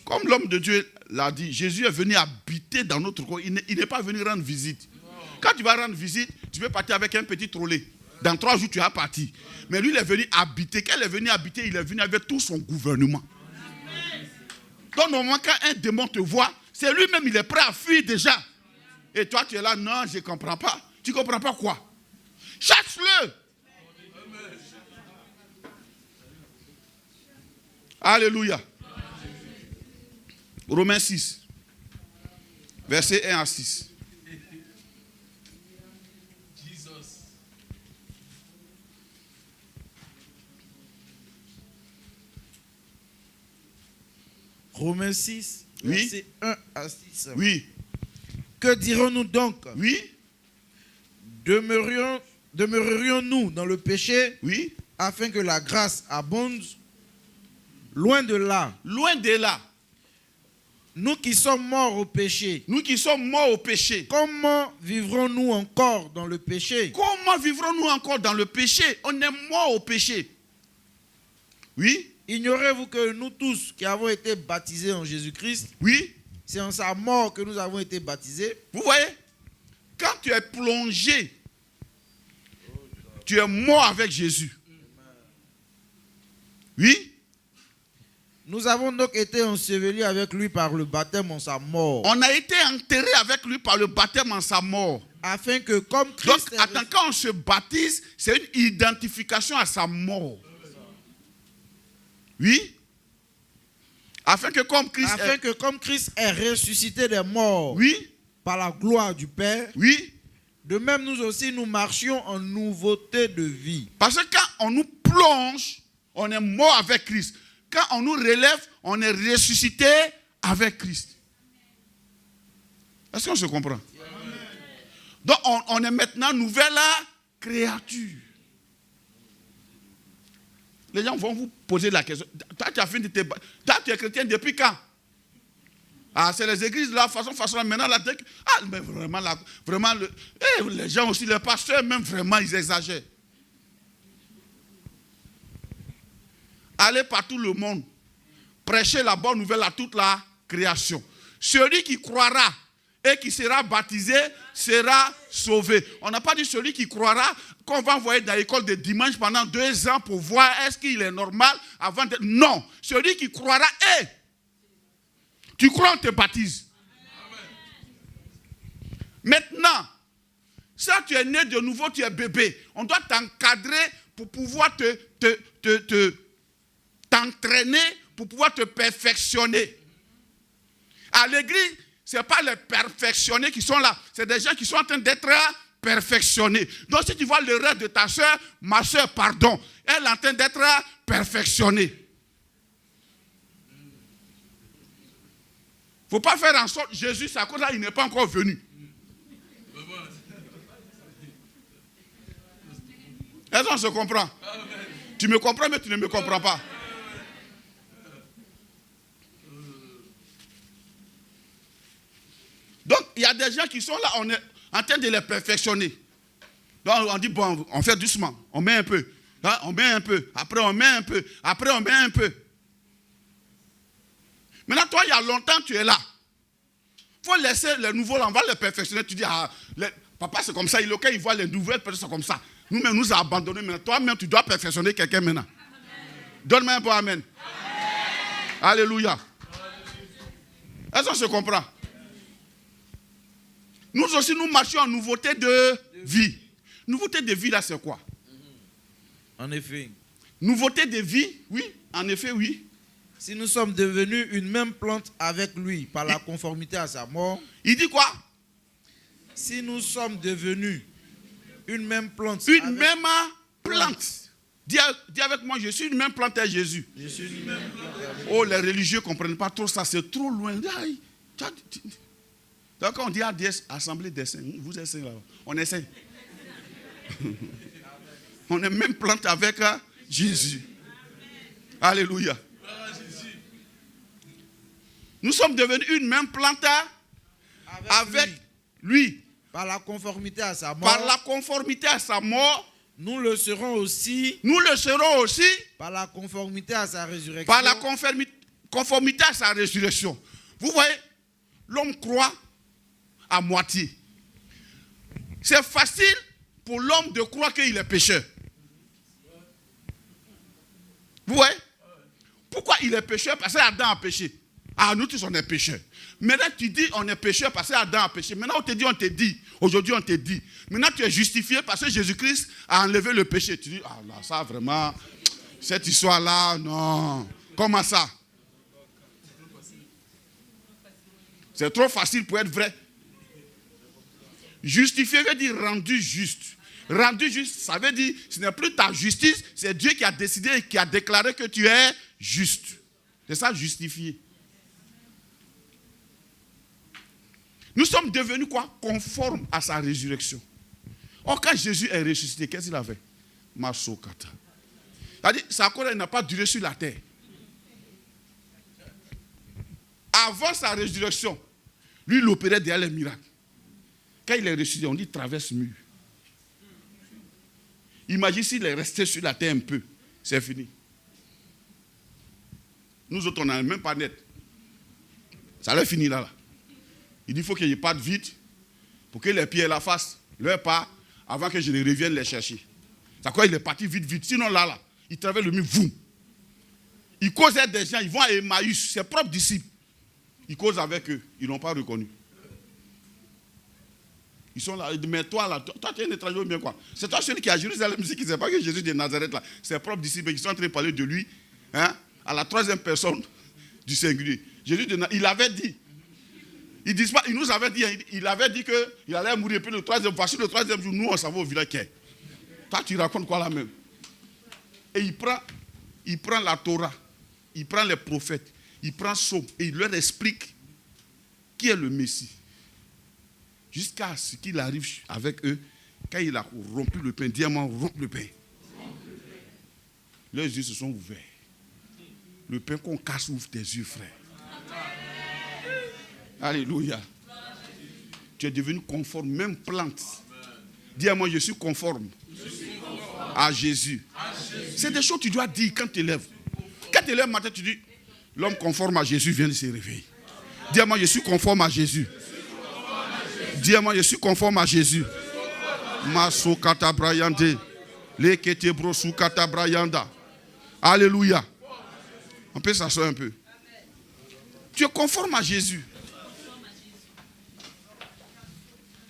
Comme l'homme de Dieu l'a dit, Jésus est venu habiter dans notre corps. Il n'est pas venu rendre visite. Quand tu vas rendre visite, tu peux partir avec un petit trolley. Dans 3 jours, tu es parti. Mais lui, il est venu habiter. Quand il est venu habiter, il est venu avec tout son gouvernement. Donc, normalement, quand un démon te voit, c'est lui-même, il est prêt à fuir déjà. Et toi, tu es là, non, je ne comprends pas. Tu ne comprends pas quoi? Chasse-le. Alléluia. Romains 6, versets 1 à 6.
Romains 6,
Oui.
versets 1 à 6.
Oui.
Que dirons-nous donc?
Oui.
Demeurerions-nous dans le péché
Oui.
afin que la grâce abonde? Loin de là.
Loin de là.
Nous qui sommes morts au péché,
Nous qui sommes morts au péché.
comment vivrons-nous encore dans le péché?
Comment vivrons-nous encore dans le péché? On est mort au péché. Oui.
Ignorez-vous que nous tous qui avons été baptisés en Jésus-Christ,
Oui.
c'est en sa mort que nous avons été baptisés?
Vous voyez? Quand tu es plongé, tu es mort avec Jésus. Oui.
Nous avons donc été ensevelis avec lui par le baptême en sa mort.
On a été enterré avec lui par le baptême en sa mort.
Afin que comme
Donc,
Christ
attends, quand on se baptise, c'est une identification à sa mort. Oui. Afin que comme Christ
est ressuscité des morts,
oui.
par la gloire du Père,
Oui.
de même nous aussi nous marchions en nouveauté de vie.
Parce que quand on nous plonge, on est mort avec Christ. Quand on nous relève, on est ressuscité avec Christ. Est-ce qu'on se comprend? Amen. Donc on est maintenant nouvelle créature. Les gens vont vous poser la question. Toi, tu as fini de te... Toi, tu es chrétien depuis quand? Ah, c'est les églises de la façon maintenant. Mais vraiment, les gens aussi, les pasteurs, même vraiment, ils exagèrent. Allez par tout le monde. Prêchez la bonne nouvelle à toute la création. celui qui croira et qui sera baptisé sera sauvé. On n'a pas dit celui qui croira qu'on va envoyer dans l'école de dimanche pendant 2 ans pour voir est-ce qu'il est normal avant de... Non, celui qui croira est. Tu crois, on te baptise. Maintenant, ça tu es né de nouveau, tu es bébé. On doit t'encadrer pour pouvoir t'entraîner, pour pouvoir te perfectionner. À l'église, ce n'est pas les perfectionnés qui sont là. C'est des gens qui sont en train d'être perfectionnés. Donc si tu vois l'erreur de ta soeur, ma soeur, pardon, elle est en train d'être perfectionnée. Il ne faut pas faire en sorte, Jésus, c'est à cause là, il n'est pas encore venu. Est-ce qu'on se comprend? Tu me comprends, mais tu ne me comprends pas. Donc, il y a des gens qui sont là, on est en train de les perfectionner. Donc, on dit, bon, on fait doucement, on met un peu, hein, on met un peu, après on met un peu, après on met un peu. Maintenant, toi, il y a longtemps, tu es là. Il faut laisser les nouveaux, là, on va les perfectionner. Tu dis, ah, papa, c'est comme ça, il est OK, il voit les nouvelles personnes, c'est comme ça. Nous-mêmes, nous avons abandonné maintenant. Toi-même, tu dois perfectionner quelqu'un maintenant. Donne-moi un bon amen. Alléluia. Est-ce qu'on se comprend? Nous aussi, nous marchons en nouveauté de vie. Nouveauté de vie, là, c'est quoi?
En effet.
Nouveauté de vie, oui, en effet, oui.
Si nous sommes devenus une même plante avec lui par la conformité à sa mort.
Il dit quoi?
Si nous sommes devenus une même plante.
Une même plante. Dis avec moi, je suis une même plante à Jésus.
Je suis une même plante avec
Oh, les religieux ne comprennent pas trop ça, c'est trop loin. Donc on dit à des assemblées des saints, vous essayez là, on essaie. On est même plante avec Jésus. Alléluia. Nous sommes devenus une même plante avec lui.
Par la conformité à sa mort.
Par la conformité à sa mort.
Nous le serons aussi.
Nous le serons aussi.
Par la conformité à sa résurrection.
Par la conformité à sa résurrection. Vous voyez, l'homme croit à moitié. C'est facile pour l'homme de croire qu'il est pécheur. Vous voyez? Pourquoi il est pécheur? Parce qu'Adam a péché. Ah, nous tous on est pécheurs. Maintenant tu dis on est pécheur parce qu'Adam a péché. Maintenant on te dit. Aujourd'hui on te dit. Maintenant tu es justifié parce que Jésus-Christ a enlevé le péché. Tu dis, ah là, ça vraiment, cette histoire-là, non. Comment ça? C'est trop facile pour être vrai. Justifié veut dire rendu juste. Rendu juste, ça veut dire, ce n'est plus ta justice, c'est Dieu qui a décidé et qui a déclaré que tu es juste. C'est ça, justifié. Nous sommes devenus quoi? Conformes à sa résurrection. Or, quand Jésus est ressuscité, qu'est-ce qu'il a fait? Masokata. C'est-à-dire, sa colère n'a pas duré sur la terre. Avant sa résurrection, lui, il opérait derrière les miracles. Quand il est ressuscité, on dit traverse mur. Imagine s'il est resté sur la terre un peu. C'est fini. Nous autres, on n'a même pas net. Ça leur finit là. Il dit qu'il faut qu'il n'y ait pas de vide pour que les pierres la fassent leur part avant que je ne revienne les chercher. C'est quoi? Il est parti vite. Sinon là, il traverse le mur, voum. Il cause avec des gens, ils vont à Emmaüs, ses propres disciples. Il cause avec eux, ils ne l'ont pas reconnu. Ils sont là, mais toi tu es un étranger ou bien quoi? C'est toi celui qui est à Jérusalem, qui ne sait pas que Jésus de Nazareth là. Ses propres disciples qui sont en train de parler de lui, hein, à la troisième personne du singulier. Jésus de Nazareth, il avait dit. Il nous avait dit, il avait dit qu'il allait mourir, puis le troisième jour, nous on s'en va au village. Toi tu racontes quoi là même? Et il prend la Torah, il prend les prophètes, il prend Somme et il leur explique qui est le Messie. Jusqu'à ce qu'il arrive avec eux, quand il a rompu le pain, diamant rompt le pain. Leurs yeux se sont ouverts. Le pain qu'on casse ouvre tes yeux, frère. Alléluia. Tu es devenu conforme, même plante. Dis à moi, je suis conforme à Jésus. C'est des choses que tu dois dire quand tu te lèves. Quand tu te lèves matin, tu dis, l'homme conforme à Jésus vient de se réveiller. Dis-moi, je suis conforme à Jésus. Dis-moi, je suis conforme à Jésus. Maso katabrayande. Lekete brosu katabrayanda. Alléluia. On peut s'asseoir un peu. Tu es conforme à Jésus.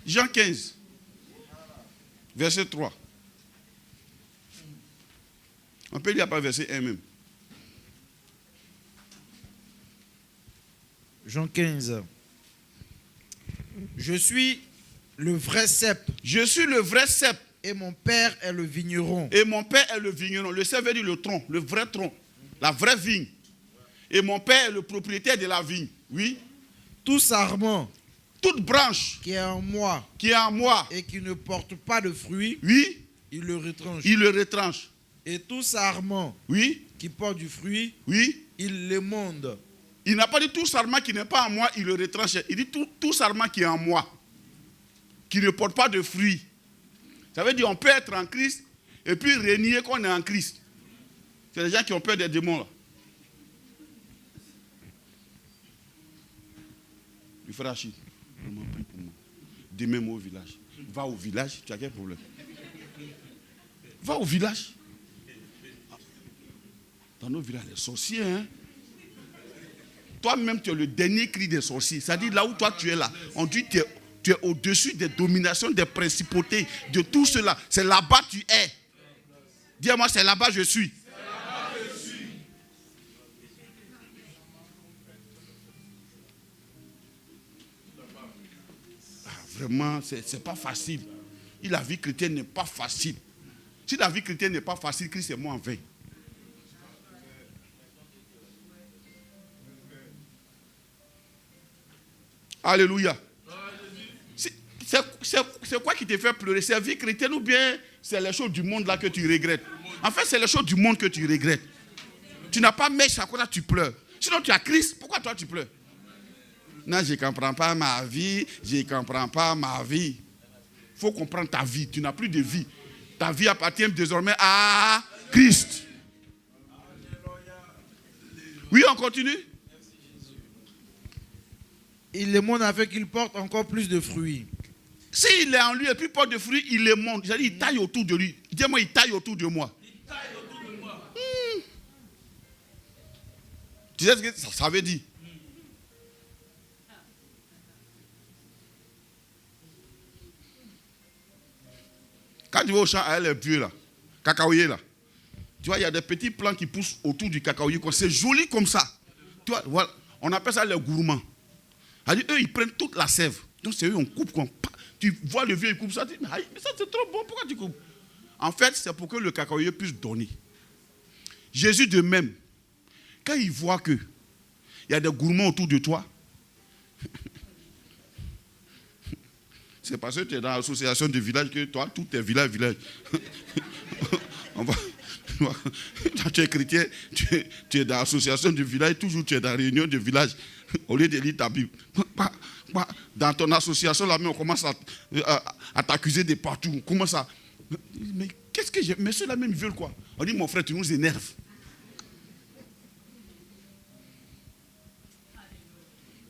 Jean 15, verset 3. On peut lire par verset 1 même.
Jean 15. Je suis le vrai cep.
Je suis le vrai cep.
Et mon père est le vigneron.
Et mon père est le vigneron. Le cep veut dire le tronc, le vrai tronc, la vraie vigne. Et mon père est le propriétaire de la vigne. Oui.
Tout sarment
Toute branche
qui est en moi
qui est en moi,
et qui ne porte pas de fruits,
oui,
il le retranche.
il le retranche.
Et tout sarment
Oui,
qui porte du fruit,
oui.
il l'émonde.
Il n'a pas dit tout sarment qui n'est pas en moi, il le retranche. Il dit tout sarment qui est en moi, qui ne porte pas de fruits. Ça veut dire qu'on peut être en Christ et puis renier qu'on est en Christ. C'est les gens qui ont peur des démons là. Le frère Achille, vraiment prie pour moi. Demain, moi au village. Va au village, tu as quel problème? Va au village. Dans nos villages, les sorciers, hein? Toi-même, tu es le dernier cri des sorciers. C'est-à-dire là où toi tu es là, on dit que tu es au-dessus des dominations, des principautés, de tout cela. C'est là-bas que tu es. Dis-moi, c'est là-bas que je suis. Vraiment, c'est pas facile. Et la vie chrétienne n'est pas facile. Si la vie chrétienne n'est pas facile, Christ est moi en vain. Alléluia. C'est quoi qui te fait pleurer? C'est la vie chrétienne ou bien c'est les choses du monde là que tu regrettes? En fait, c'est les choses du monde que tu regrettes. Tu n'as pas mèche à quoi tu pleures. Sinon, tu as Christ. Pourquoi toi tu pleures? Non, je ne comprends pas ma vie. Je ne comprends pas ma vie. Il faut comprendre ta vie. Tu n'as plus de vie. Ta vie appartient désormais à Christ. Oui, on continue.
Il l'émonde afin qu'il porte encore plus de fruits.
S'il est en lui et puis porte de fruits, il les monte. C'est-à-dire, il taille autour de lui. Dis-moi, il taille autour de moi. Tu sais ce que ça veut dire? Quand tu vas au champ, elle est vieux là, cacaoyer là. Tu vois, il y a des petits plants qui poussent autour du cacaoyer. C'est joli comme ça. Tu vois, voilà, on appelle ça les gourmands. Eux, ils prennent toute la sève. Donc c'est eux, on coupe. Tu vois le vieux, il coupe ça. Tu dis, mais ça c'est trop bon, pourquoi tu coupes? En fait, c'est pour que le cacaoyer puisse donner. Jésus de même, quand il voit qu'il y a des gourmands autour de toi, c'est parce que tu es dans l'association de village que toi, tout est village. Quand tu es chrétien, tu es dans l'association de village, toujours tu es dans la réunion de village, au lieu de lire ta Bible. Dans ton association, là, on commence à t'accuser de partout. On commence à... Mais qu'est-ce que j'ai... Mais ceux-là même, ils veulent quoi? On dit, mon frère, tu nous énerves.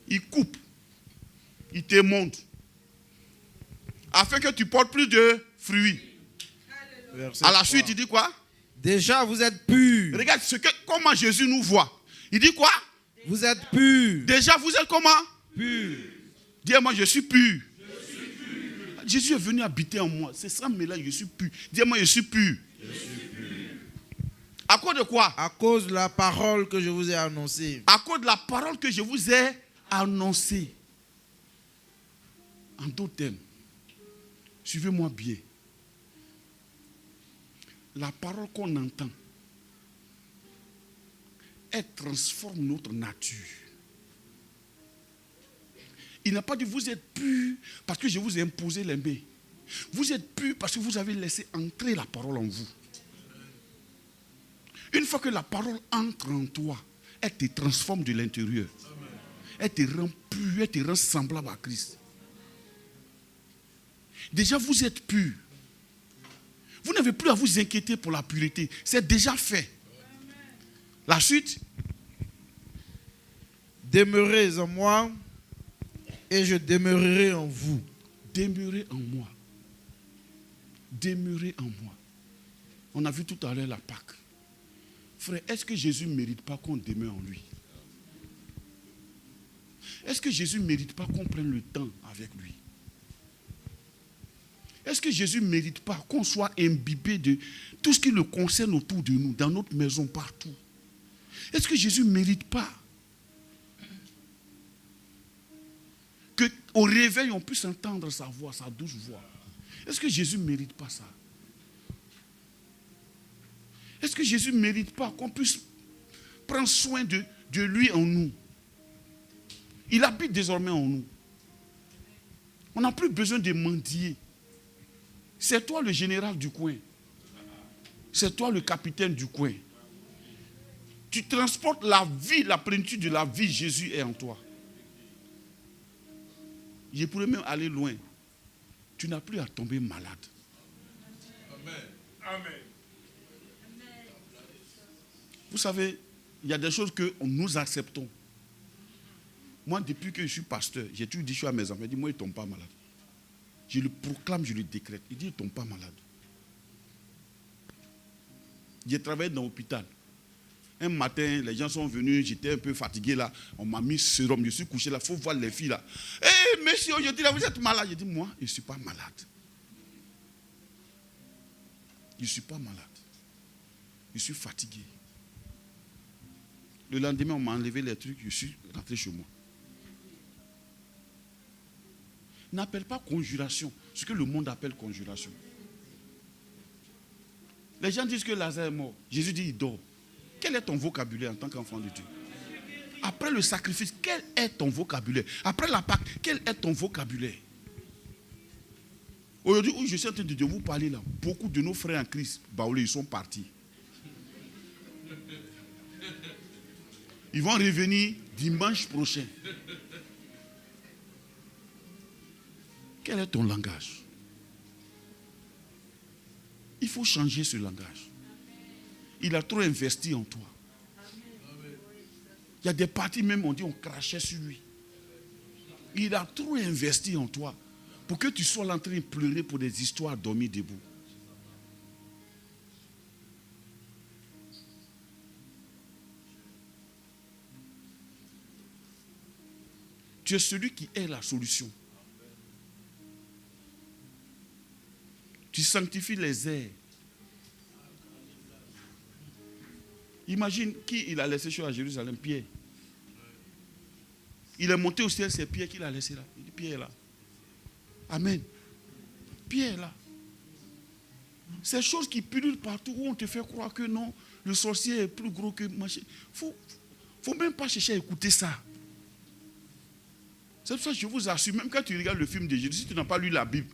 Il coupe. Il te montre. Afin que tu portes plus de fruits.
Verset
À la
3.
suite, il dit quoi?
Déjà, vous êtes purs.
Regarde comment Jésus nous voit. Il dit quoi?
Vous êtes purs.
Déjà, vous êtes comment?
Purs.
Dis-moi, je suis pur. Jésus est venu habiter en moi. C'est ça, mais là, je suis pur. Dis-moi, je suis pur. À cause de quoi?
À cause de la parole que je vous ai annoncée.
À cause de la parole que je vous ai annoncée. En d'autres termes, suivez-moi bien. La parole qu'on entend, elle transforme notre nature. Il n'a pas dit vous êtes purs parce que je vous ai imposé les mains. Vous êtes purs parce que vous avez laissé entrer la parole en vous. Une fois que la parole entre en toi, elle te transforme de l'intérieur. Elle te rend pur, elle te rend semblable à Christ. Déjà, vous êtes purs. Vous n'avez plus à vous inquiéter pour la pureté. C'est déjà fait. La suite.
Demeurez en moi et je demeurerai en vous.
Demeurez en moi. Demeurez en moi. On a vu tout à l'heure la Pâque. Frère, est-ce que Jésus ne mérite pas qu'on demeure en lui? Est-ce que Jésus ne mérite pas qu'on prenne le temps avec lui? Est-ce que Jésus ne mérite pas qu'on soit imbibé de tout ce qui le concerne autour de nous, dans notre maison, partout? Est-ce que Jésus ne mérite pas qu'au réveil, on puisse entendre sa voix, sa douce voix? Est-ce que Jésus ne mérite pas ça? Est-ce que Jésus ne mérite pas qu'on puisse prendre soin de lui en nous? Il habite désormais en nous. On n'a plus besoin de mendier. C'est toi le général du coin. C'est toi le capitaine du coin. Tu transportes la vie, la plénitude de la vie. Jésus est en toi. Je pourrais même aller loin. Tu n'as plus à tomber malade.
Amen. Amen.
Vous savez, il y a des choses que nous acceptons. Moi, depuis que je suis pasteur, j'ai toujours dit, je suis à mes enfants, je dis, moi, ils ne tombent pas malades. Je le proclame, je le décrète. Il dit, ils ne tombent pas malades. J'ai travaillé dans l'hôpital. Un matin, les gens sont venus, j'étais un peu fatigué là. On m'a mis sérum, je suis couché là, il faut voir les filles là. Hé, monsieur, aujourd'hui là, vous êtes malade. J'ai dit, moi, je ne suis pas malade. Je ne suis pas malade. Je suis fatigué. Le lendemain, on m'a enlevé les trucs, je suis rentré chez moi. N'appelle pas conjuration, ce que le monde appelle conjuration. Les gens disent que Lazare est mort. Jésus dit, il dort. Quel est ton vocabulaire en tant qu'enfant de Dieu? Après le sacrifice, quel est ton vocabulaire? Après la Pâque, quel est ton vocabulaire? Aujourd'hui, où je suis en train de vous parler là, beaucoup de nos frères en Christ, Baoulé, ils sont partis. Ils vont revenir dimanche prochain. Quel est ton langage? Il faut changer ce langage. Il a trop investi en toi. Il y a des parties même, on dit, on crachait sur lui. Il a trop investi en toi pour que tu sois en train de pleurer pour des histoires dormies debout. Tu es celui qui est la solution. Tu sanctifies les airs. Imagine qui il a laissé sur à Jérusalem, Pierre. Il est monté au ciel, c'est Pierre qui l'a laissé là. Il dit, Pierre est là. Amen. Pierre est là. Ces choses qui pullulent partout où on te fait croire que non, le sorcier est plus gros que machin. Faut même pas chercher à écouter ça. C'est pour ça que je vous assure, même quand tu regardes le film de Jésus, si tu n'as pas lu la Bible,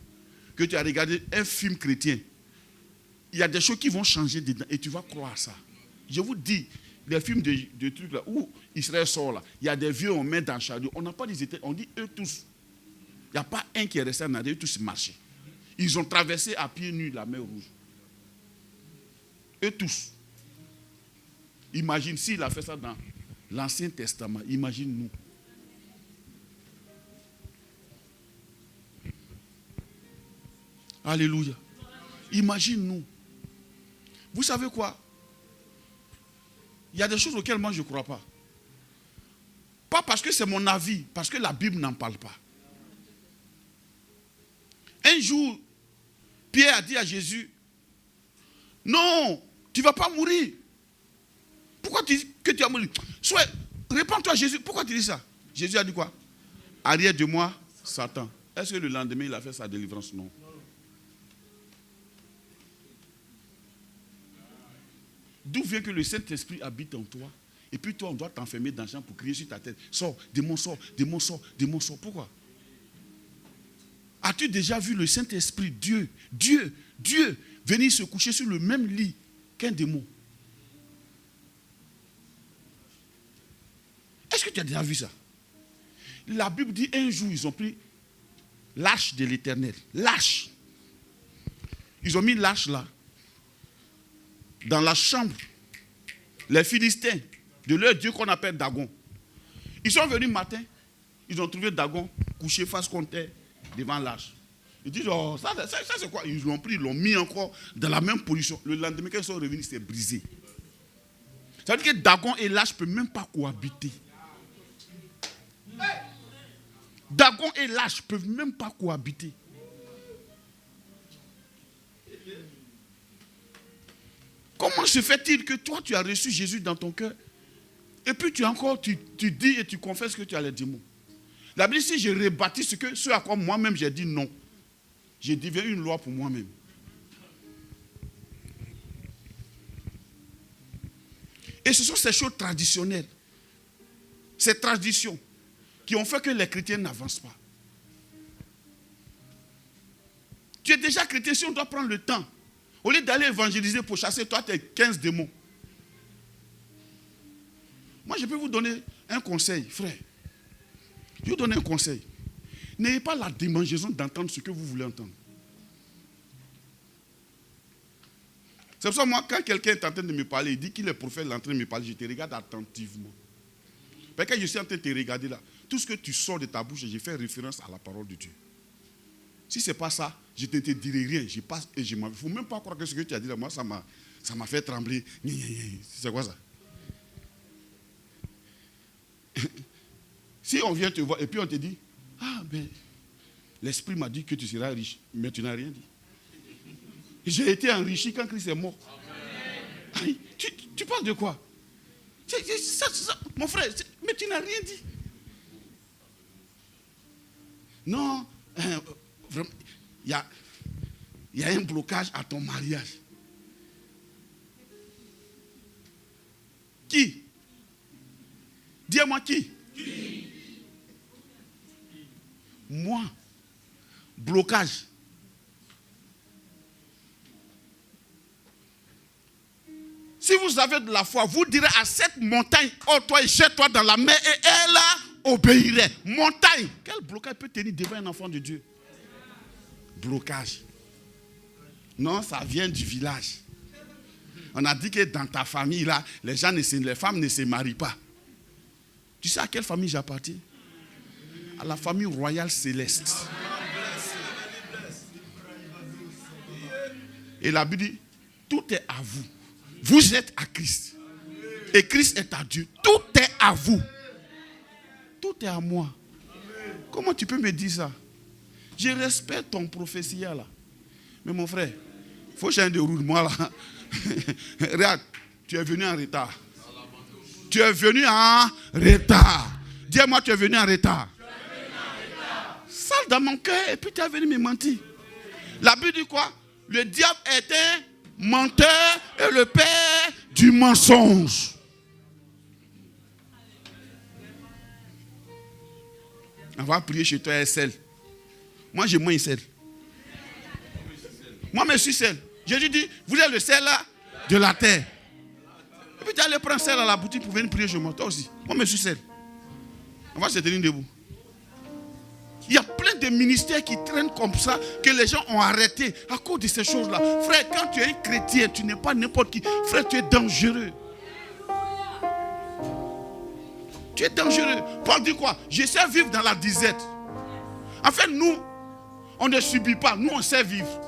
que tu as regardé un film chrétien, il y a des choses qui vont changer dedans et tu vas croire ça. Je vous dis, les films de trucs là, où Israël sort là, il y a des vieux, on met dans le chariot. On n'a pas dit, on dit eux tous. Il n'y a pas un qui est resté en arrière, eux tous marchaient. Ils ont traversé à pieds nus la mer Rouge. Eux tous. Imagine s'il a fait ça dans l'Ancien Testament, imagine nous. Alléluia. Imagine-nous. Vous savez quoi? Il y a des choses auxquelles moi je ne crois pas. Pas parce que c'est mon avis, parce que la Bible n'en parle pas. Un jour, Pierre a dit à Jésus, non, tu ne vas pas mourir. Pourquoi tu dis que tu vas mourir? Réponds-toi à Jésus, pourquoi tu dis ça? Jésus a dit quoi? Arrière de moi, Satan. Est-ce que le lendemain, il a fait sa délivrance? Non. D'où vient que le Saint-Esprit habite en toi? Et puis toi, on doit t'enfermer dans le champ pour crier sur ta tête. Sors, démon, sors, démon, sors, démon, sors. Pourquoi? As-tu déjà vu le Saint-Esprit, Dieu, venir se coucher sur le même lit qu'un démon? Est-ce que tu as déjà vu ça? La Bible dit un jour, ils ont pris l'arche de l'Éternel. L'arche. Ils ont mis l'arche là. Dans la chambre, les Philistins, de leur Dieu qu'on appelle Dagon. Ils sont venus matin, ils ont trouvé Dagon couché face contre terre devant l'arche. Ils disent, oh, ça c'est quoi? Ils l'ont pris, ils l'ont mis encore dans la même position. Le lendemain, quand ils sont revenus, c'est brisé. Ça veut dire que Dagon et l'arche ne peuvent même pas cohabiter. Dagon et l'arche ne peuvent même pas cohabiter. Comment se fait-il que toi, tu as reçu Jésus dans ton cœur et puis tu dis et tu confesses que tu as les démons? La Bible dit, si je rebâtis ce à quoi moi-même j'ai dit non, je deviens une loi pour moi-même. Et ce sont ces choses traditionnelles, ces traditions qui ont fait que les chrétiens n'avancent pas. Tu es déjà chrétien, si on doit prendre le temps, au lieu d'aller évangéliser pour chasser toi tes 15 démons. Moi, je peux vous donner un conseil, frère. Je vais vous donner un conseil. N'ayez pas la démangeaison d'entendre ce que vous voulez entendre. C'est pour ça que moi, quand quelqu'un est en train de me parler, il dit qu'il est prophète, il est en train de me parler, je te regarde attentivement. Parce que je suis en train de te regarder là, tout ce que tu sors de ta bouche, je fais référence à la parole de Dieu. Si ce n'est pas ça, je ne te dirai rien. Je passe et je m'en vais. Il ne faut même pas croire que ce que tu as dit là, moi, ça m'a fait trembler. C'est quoi ça? Si on vient te voir et puis on te dit, ah ben, l'Esprit m'a dit que tu seras riche, mais tu n'as rien dit. J'ai été enrichi quand Christ est mort. Aïe, tu parles de quoi? Mon frère, mais tu n'as rien dit. Non, vraiment, il y a un blocage à ton mariage. Qui? Dis-moi qui? Moi. Blocage. Si vous avez de la foi, vous direz à cette montagne, oh toi, jette-toi dans la mer et elle obéirait. Montagne. Quel blocage peut tenir devant un enfant de Dieu? Blocage. Non, ça vient du village. On a dit que dans ta famille, là, les femmes ne se marient pas. Tu sais à quelle famille j'appartiens? À la famille royale céleste. Et la Bible dit, tout est à vous. Vous êtes à Christ. Et Christ est à Dieu. Tout est à vous. Tout est à moi. Comment tu peux me dire ça? Je respecte ton prophétie là. Mais mon frère, il faut changer de route. Moi là. Regarde, tu es venu en retard. Tu es venu en retard. Dis-moi, tu es venu en retard. Sale dans mon cœur et puis tu es venu me mentir. La Bible dit quoi? Le diable est un menteur et le père du mensonge. On va prier chez toi un sel. Moi, je mange sel. Moi, je suis sel. Jésus dit, vous êtes le sel là de la terre. Et puis tu allais prendre sel à la boutique pour venir prier chez moi. Toi aussi. Moi, je suis sel. On va se tenir debout. Il y a plein de ministères qui traînent comme ça, que les gens ont arrêté à cause de ces choses-là. Frère, quand tu es un chrétien, tu n'es pas n'importe qui. Frère, tu es dangereux. Tu es dangereux. Paul dit quoi? Je sais vivre dans la disette. En fait, nous, on ne subit pas. Nous, on sait vivre.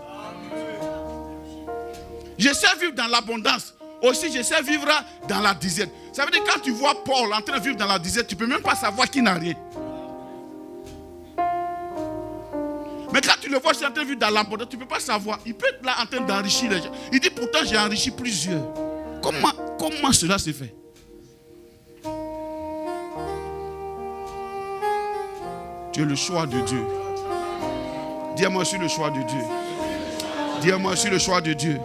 Je sais vivre dans l'abondance. Aussi, je sais vivre dans la disette. Ça veut dire que quand tu vois Paul en train de vivre dans la disette, tu ne peux même pas savoir qu'il n'a rien. Mais quand tu le vois en train de vivre dans l'abondance, tu ne peux pas savoir. Il peut être là en train d'enrichir les gens. Il dit pourtant j'ai enrichi plusieurs. Comment cela se fait? Tu es le choix de Dieu. Dis-moi, je suis le choix de Dieu. Dis-moi, je suis le choix de Dieu.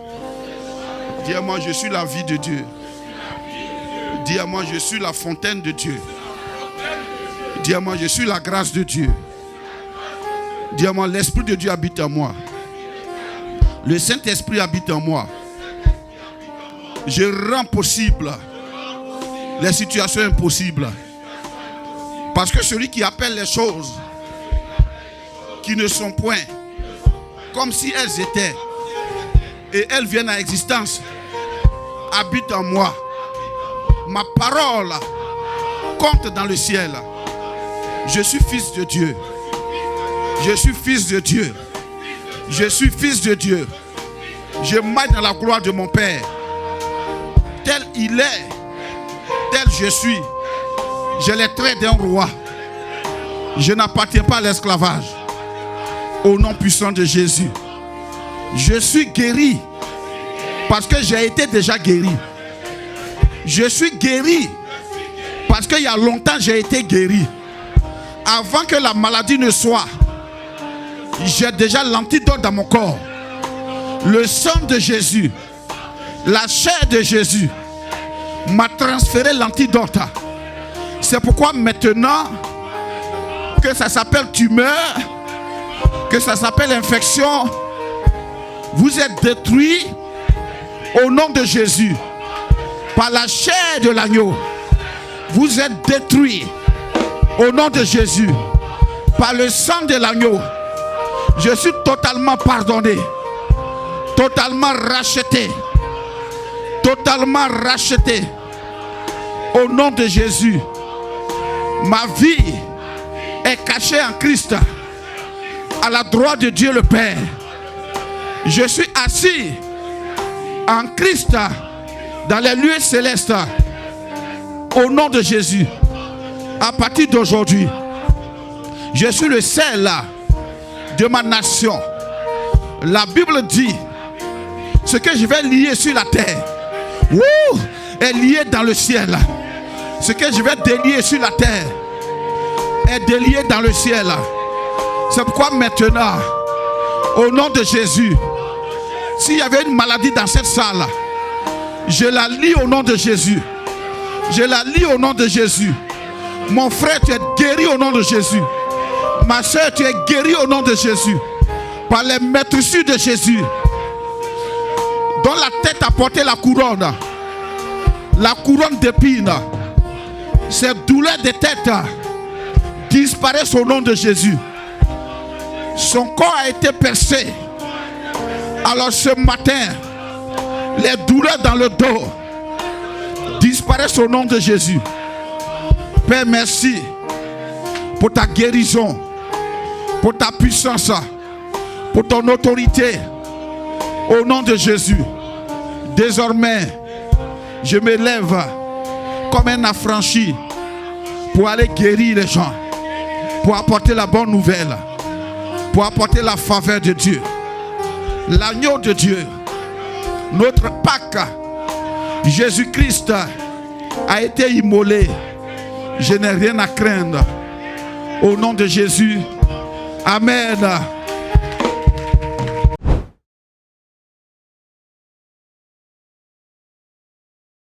Dis-moi, je suis la vie de Dieu. Dis-moi, je suis la fontaine de Dieu. Dis-moi, je suis la grâce de Dieu. Dis-moi, l'Esprit de Dieu habite en moi. Le Saint-Esprit habite en moi. Je rends possible les situations impossibles. Parce que celui qui appelle les choses qui ne sont point comme si elles étaient et elles viennent à existence habite en moi. Ma parole compte dans le ciel. Je suis fils de Dieu. Je suis fils de Dieu. Je suis fils de Dieu. Je marche dans la gloire de mon Père. Tel il est, tel je suis. J'ai les traits d'un roi. Je n'appartiens pas à l'esclavage. Au nom puissant de Jésus. Je suis guéri parce que j'ai été déjà guéri. Je suis guéri parce qu'il y a longtemps j'ai été guéri. Avant que la maladie ne soit, j'ai déjà l'antidote dans mon corps. Le sang de Jésus, la chair de Jésus m'a transféré l'antidote. C'est pourquoi maintenant que ça s'appelle tumeur, que ça s'appelle infection, vous êtes détruits au nom de Jésus. Par la chair de l'agneau, vous êtes détruits au nom de Jésus. Par le sang de l'agneau, je suis totalement pardonné, totalement racheté, totalement racheté au nom de Jésus. Ma vie est cachée en Christ à la droite de Dieu le Père. Je suis assis en Christ dans les lieux célestes au nom de Jésus. À partir d'aujourd'hui, je suis le sel de ma nation. La Bible dit, ce que je vais lier sur la terre est lié dans le ciel. Ce que je vais délier sur la terre est délié dans le ciel. C'est pourquoi maintenant, au nom de Jésus, s'il y avait une maladie dans cette salle, je la lie au nom de Jésus. Je la lie au nom de Jésus. Mon frère, tu es guéri au nom de Jésus. Ma soeur, tu es guérie au nom de Jésus. Par les maîtresses de Jésus, dont la tête a porté la couronne d'épines. Ces douleurs de tête disparaissent au nom de Jésus. Son corps a été percé. Alors ce matin, les douleurs dans le dos disparaissent au nom de Jésus. Père, merci pour ta guérison, pour ta puissance, pour ton autorité. Au nom de Jésus, désormais, je me lève comme un affranchi pour aller guérir les gens, pour apporter la bonne nouvelle, pour apporter la faveur de Dieu. L'agneau de Dieu, notre Pâques, Jésus-Christ a été immolé. Je n'ai rien à craindre. Au nom de Jésus, Amen.